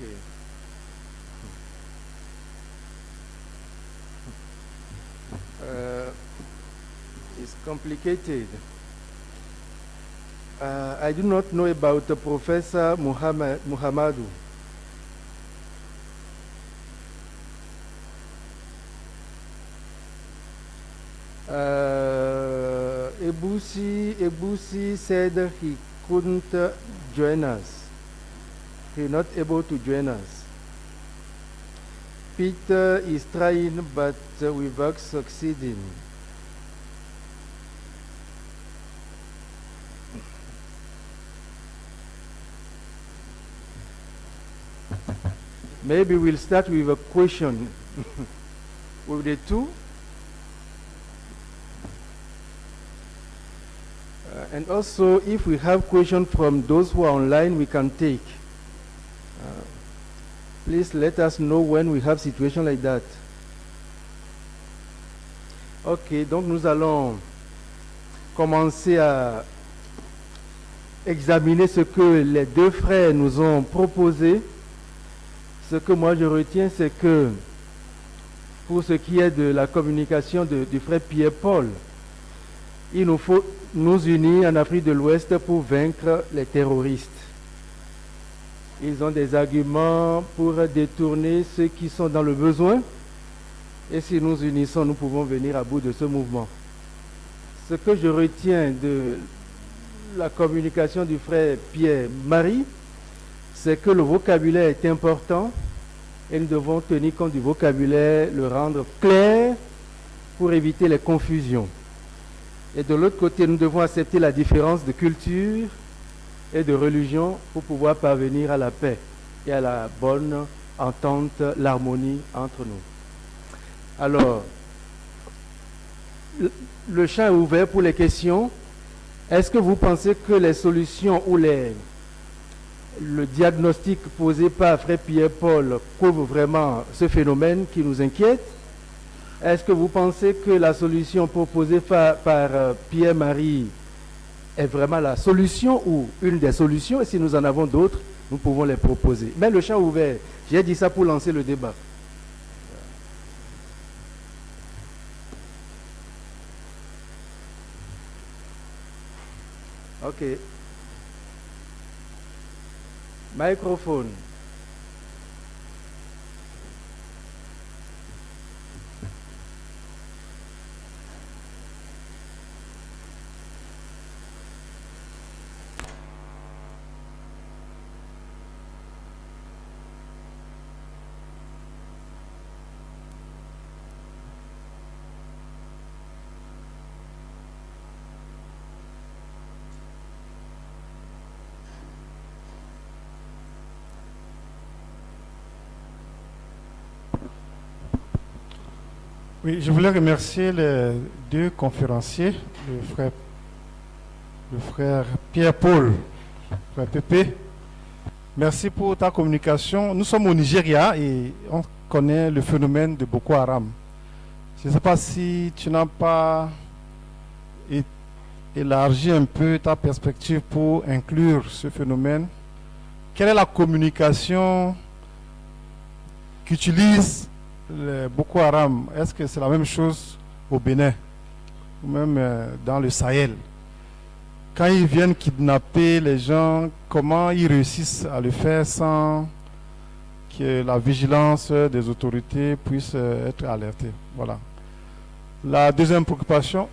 It's complicated. I do not know about Professor Muhammadu. Ebusi said he couldn't join us. He's not able to join us. Peter is trying, but without succeeding. Maybe we'll start with a question with the two. And also, if we have questions from those who are online, we can take. Please let us know when we have situation like that. Ok, donc nous allons commencer à examiner ce que les deux frères nous ont proposé. Ce que moi je retiens, c'est que pour ce qui est de la communication du frère Pierre-Paul, il nous faut nous unir en Afrique de l'Ouest pour vaincre les terroristes. Ils ont des arguments pour détourner ceux qui sont dans le besoin. Et si nous unissons, nous pouvons venir à bout de ce mouvement. Ce que je retiens de la communication du frère Pierre-Marie, c'est que le vocabulaire est important et nous devons tenir compte du vocabulaire, le rendre clair pour éviter les confusions. Et de l'autre côté, nous devons accepter la différence de culture et de religion pour pouvoir parvenir à la paix et à la bonne entente, l'harmonie entre nous. Alors, le champ est ouvert pour les questions. Est-ce que vous pensez que les solutions ou le diagnostic posé par Frère Pierre-Paul couvre vraiment ce phénomène qui nous inquiète? Est-ce que vous pensez que la solution proposée par Pierre-Marie est vraiment la solution ou une des solutions? Et si nous en avons d'autres, nous pouvons les proposer. Mais le champ est ouvert. J'ai dit ça pour lancer le débat. Ok. Microphone. Oui, je voulais remercier les deux conférenciers, le frère Pierre-Paul, frère Pépé. Merci pour ta communication. Nous sommes au Nigeria et on connaît le phénomène de Boko Haram. Je ne sais pas si tu n'as pas élargi un peu ta perspective pour inclure ce phénomène. Quelle est la communication qu'utilise le Boko Haram? Est-ce que c'est la même chose au Bénin ou même dans le Sahel? Quand ils viennent kidnapper les gens, comment ils réussissent à le faire sans que la vigilance des autorités puisse être alertée? Voilà. La deuxième préoccupation,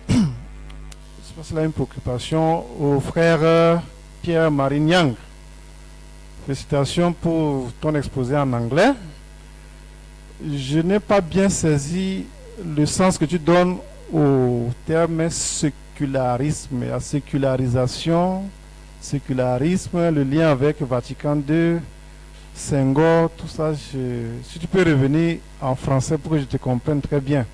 c'est là une préoccupation au frère Pierre Marignang. Félicitations pour ton exposé en anglais. Je n'ai pas bien saisi le sens que tu donnes au terme sécularisme, la sécularisation, sécularisme, le lien avec Vatican II, Senghor, tout ça. Si tu peux revenir en français pour que je te comprenne très bien.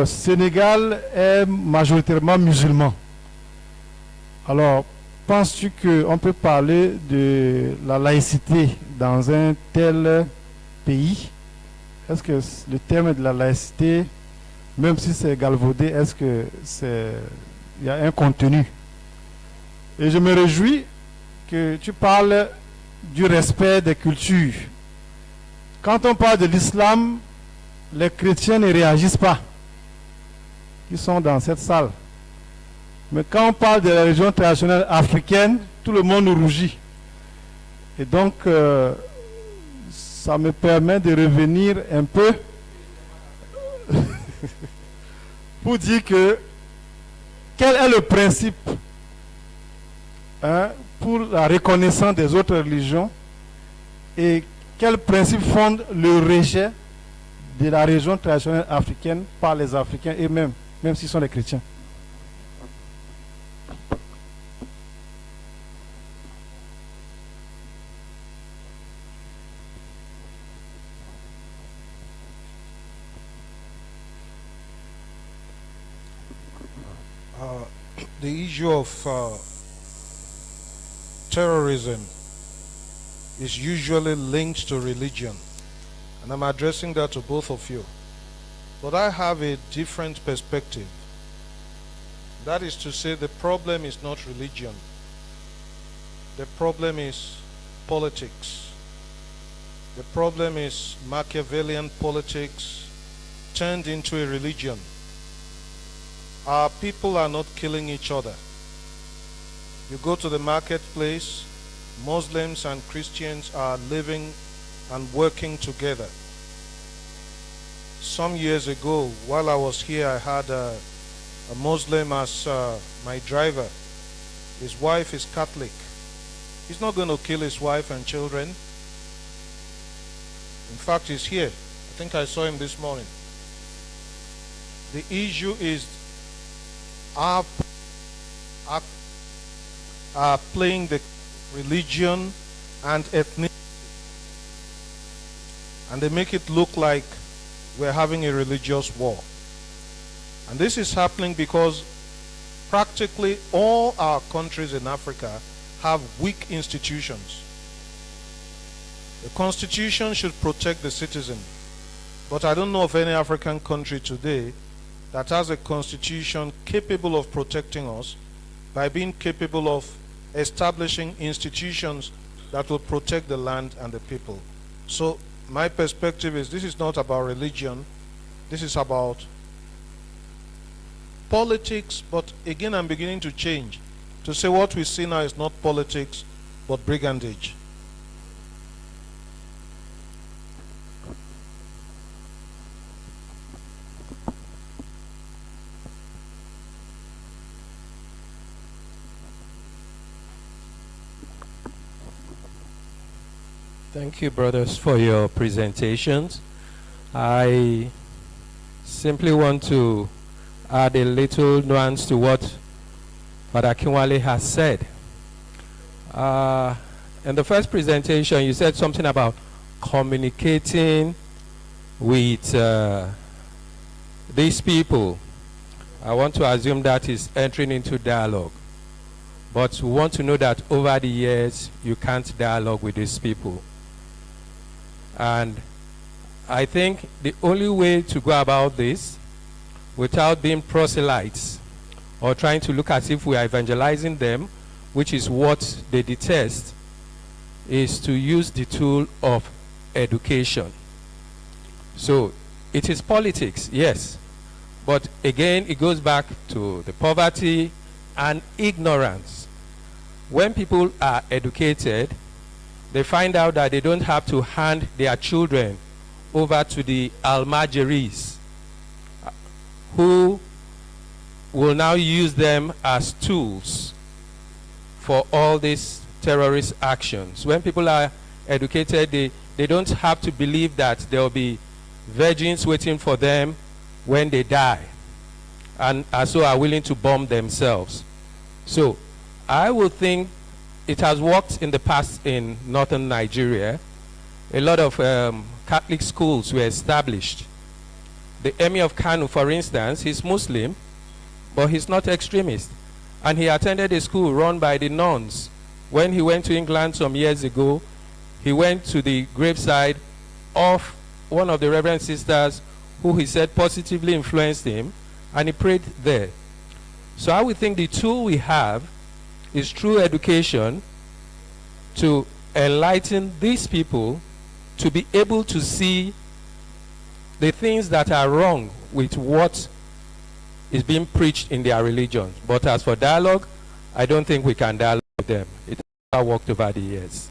Sénégal est majoritairement musulman. Alors, penses-tu qu'on peut parler de la laïcité dans un tel pays? Est-ce que le terme de la laïcité, même si c'est galvaudé, est-ce que il y a un contenu? Et je me réjouis que tu parles du respect des cultures. Quand on parle de l'islam, les chrétiens ne réagissent pas. Ils sont dans cette salle. Mais quand on parle de la religion traditionnelle africaine, tout le monde nous rougit. Et donc, ça me permet de revenir un peu pour dire que quel est le principe pour la reconnaissance des autres religions et quel principe fonde le rejet de la religion traditionnelle africaine par les Africains et même s'ils sont des chrétiens. The issue of terrorism is usually linked to religion, and I'm addressing that to both of you. But I have a different perspective. That is to say, the problem is not religion. The problem is politics. The problem is Machiavellian politics turned into a religion. Our people are not killing each other. You go to the marketplace, Muslims and Christians are living and working together. Some years ago, while I was here, I had a Muslim as my driver. His wife is Catholic. He's not going to kill his wife and children. In fact, he's here. I think I saw him this morning. The issue is are playing the religion and ethnicity, and they make it look like we're having a religious war. And this is happening because practically all our countries in Africa have weak institutions. The constitution should protect the citizen, but I don't know of any African country today that has a constitution capable of protecting us by being capable of establishing institutions that will protect the land and the people. So my perspective is this is not about religion, this is about politics, but again I'm beginning to change to say what we see now is not politics but brigandage. Thank you, brothers, for your presentations. I simply want to add a little nuance to what Father Akinwale has said. In the first presentation, you said something about communicating with these people, I want to assume that is entering into dialogue. But we want to know that over the years, you can't dialogue with these people. And I think the only way to go about this, without being proselytes, or trying to look as if we are evangelizing them, which is what they detest, is to use the tool of education. So it is politics, yes. But again, it goes back to the poverty and ignorance. When people are educated, they find out that they don't have to hand their children over to the almajiris, who will now use them as tools for all these terrorist actions. When people are educated, they don't have to believe that there will be virgins waiting for them when they die, and so are willing to bomb themselves. So I would think it has worked in the past in northern Nigeria. A lot of Catholic schools were established. The Emir of Kano, for instance, he's Muslim, but he's not extremist. And he attended a school run by the nuns. When he went to England some years ago, he went to the graveside of one of the Reverend Sisters who he said positively influenced him, and he prayed there. So I would think the tool we have is through education to enlighten these people to be able to see the things that are wrong with what is being preached in their religion. But as for dialogue, I don't think we can dialogue with them. It has worked over the years.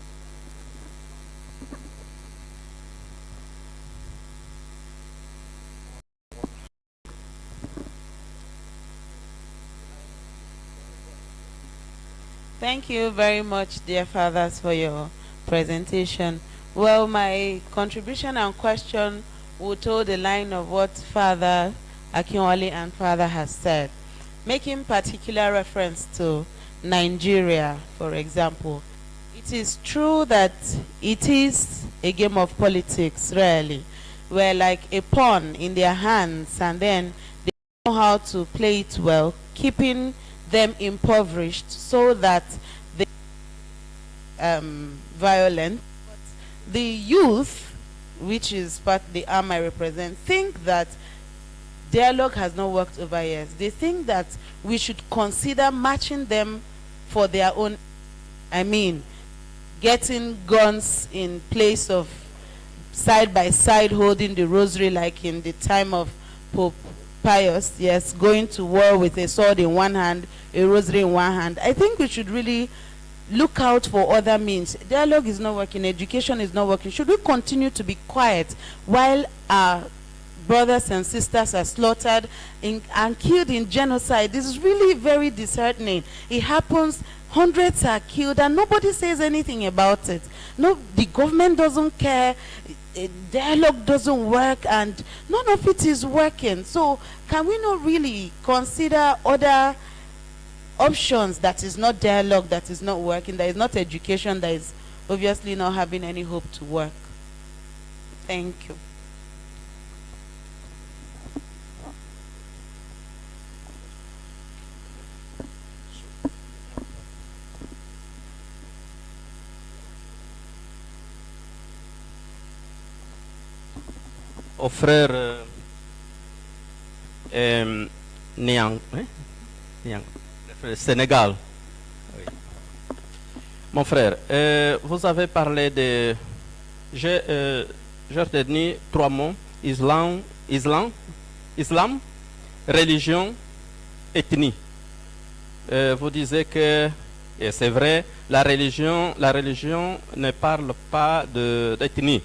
Thank you very much, dear fathers, for your presentation. Well, my contribution and question will toe the line of what Father Akinwale and Father has said, making particular reference to Nigeria, for example. It is true that it is a game of politics, really. We're like a pawn in their hands, and then they know how to play it well, keeping them impoverished so that they violent. But the youth, which is part the arm I represent, think that dialogue has not worked over years. They think that we should consider matching them for their own, getting guns in place of side by side holding the rosary like in the time of Pope Pius, yes, going to war with a sword in one hand, a rosary in one hand. I think we should really look out for other means. Dialogue is not working, education is not working. Should we continue to be quiet while our brothers and sisters are slaughtered and killed in genocide? This is really very disheartening. It happens, hundreds are killed, and nobody says anything about it. No, the government doesn't care. Dialogue doesn't work, and none of it is working. So can we not really consider other options that is not dialogue, that is not working, that is not education, that is obviously not having any hope to work? Thank you. Au frère Niang, Sénégal. Oui. Mon frère, vous avez parlé de... J'ai retenu 3 mots: islam, religion, ethnie. Vous disiez que, et c'est vrai, la religion ne parle pas d'ethnie.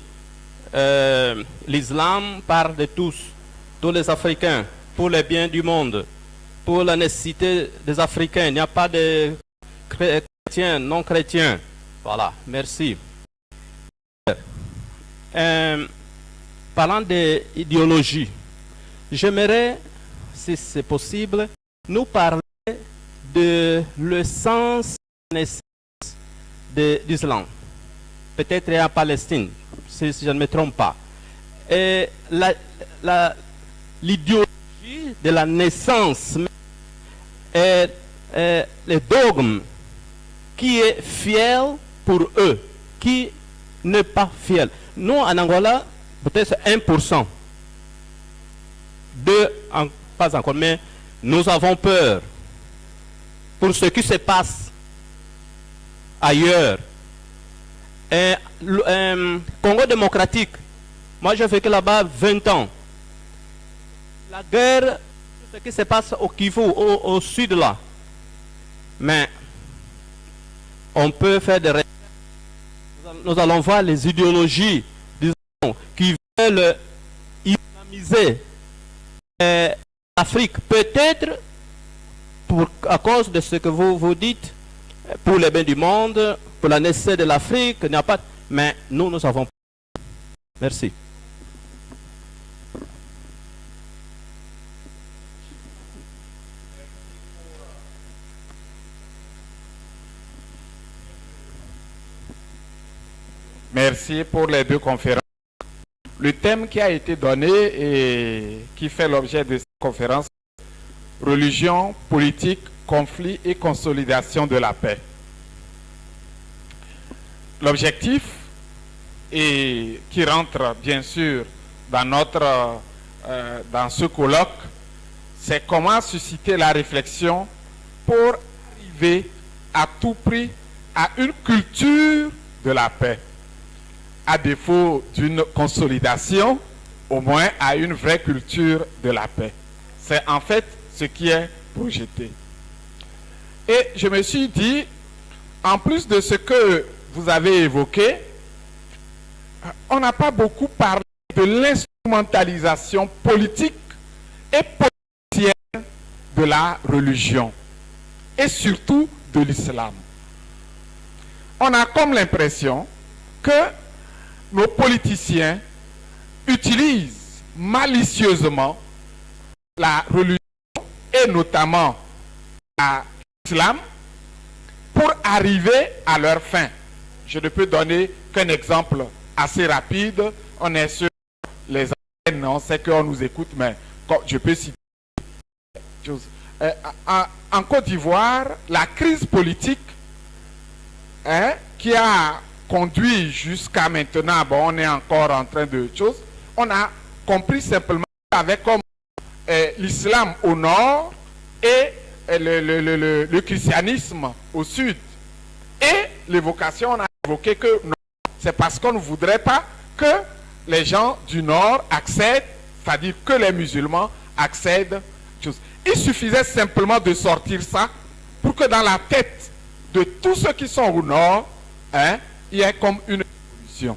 L'islam parle de tous les Africains, pour le bien du monde, pour la nécessité des Africains. Il n'y a pas de chrétiens, non chrétiens. Voilà, merci. Parlant d'idéologie, j'aimerais, si c'est possible, nous parler de l'essence de l'islam. Peut-être en Palestine, si je ne me trompe pas. Et l'idéologie de la naissance, et les dogmes, qui est fier pour eux, qui n'est pas fier. Nous, en Angola, peut-être 1%. Pas encore, mais nous avons peur pour ce qui se passe ailleurs. Congo démocratique, moi j'ai vécu là-bas 20 ans. La guerre, ce qui se passe au Kivu, au sud là. Mais on peut faire des recherches. Nous allons voir les idéologies, disons, qui veulent islamiser l'Afrique. Peut-être à cause de ce que vous dites, pour le bien du monde, pour la nécessité de l'Afrique, il n'y a pas. Mais nous avons. Merci. Merci pour les deux conférences. Le thème qui a été donné et qui fait l'objet de cette conférence, religion, politique, conflit et consolidation de la paix. L'objectif, et qui rentre bien sûr dans ce colloque, c'est comment susciter la réflexion pour arriver à tout prix à une culture de la paix. À défaut d'une consolidation, au moins à une vraie culture de la paix. C'est en fait ce qui est projeté. Et je me suis dit, en plus de ce que vous avez évoqué, on n'a pas beaucoup parlé de l'instrumentalisation politique et politicienne de la religion, et surtout de l'islam. On a comme l'impression que nos politiciens utilisent malicieusement la religion et notamment l'islam pour arriver à leur fin. Je ne peux donner qu'un exemple assez rapide. On est sur les antennes, on sait qu'on nous écoute, mais je peux citer des choses. En Côte d'Ivoire, la crise politique qui a conduit jusqu'à maintenant, bon, on est encore en train de choses, on a compris simplement avec comme l'islam au nord et le christianisme au sud. Et l'évocation, on a évoqué que non, c'est parce qu'on ne voudrait pas que les gens du nord accèdent, c'est-à-dire que les musulmans accèdent. Il suffisait simplement de sortir ça pour que dans la tête de tous ceux qui sont au nord, il y ait comme une évolution.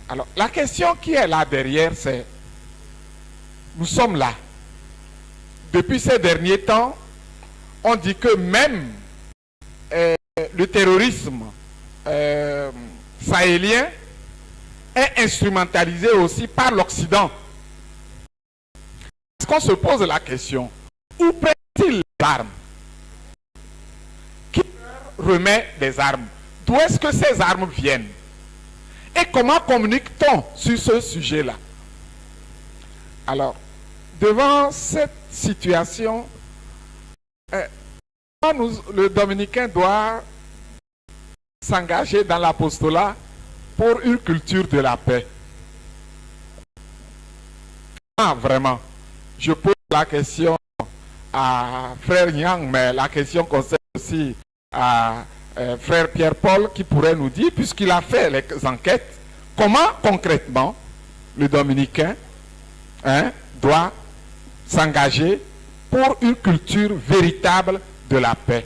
Alors, la question qui est là derrière, c'est, nous sommes là. Depuis ces derniers temps, on dit que même le terrorisme sahélien est instrumentalisé aussi par l'Occident. Est-ce qu'on se pose la question, où prennent-ils les armes? Qui remet des armes? D'où est-ce que ces armes viennent? Et comment communique-t-on sur ce sujet-là? Alors, devant cette situation, le Dominicain doit s'engager dans l'apostolat pour une culture de la paix. Vraiment, je pose la question à Frère Yang, mais la question concerne aussi à Frère Pierre-Paul qui pourrait nous dire, puisqu'il a fait les enquêtes, comment concrètement le Dominicain doit s'engager pour une culture véritable de la paix.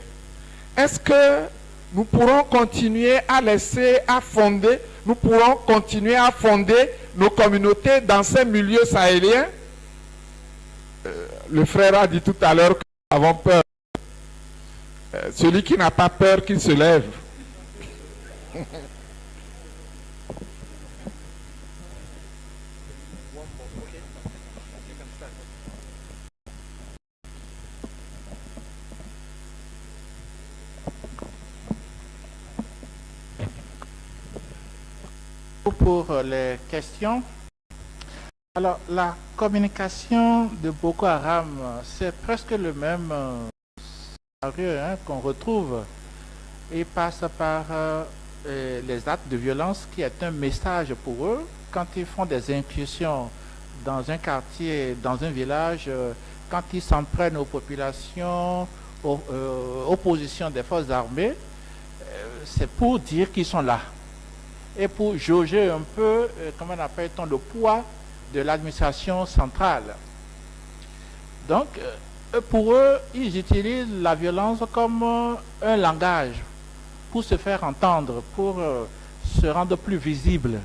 Est-ce que nous pourrons continuer à nous pourrons continuer à fonder nos communautés dans ces milieux sahéliens? Le frère a dit tout à l'heure que nous avons peur. Celui qui n'a pas peur, qu'il se lève. Pour les questions. Alors, la communication de Boko Haram, c'est presque le même scénario qu'on retrouve. Il passe par les actes de violence qui est un message pour eux. Quand ils font des incursions dans un quartier, dans un village, quand ils s'en prennent aux populations, aux positions des forces armées, c'est pour dire qu'ils sont là. Et pour jauger un peu, comment appelle-t-on, le poids de l'administration centrale. Donc, pour eux, ils utilisent la violence comme un langage pour se faire entendre, pour se rendre plus visible.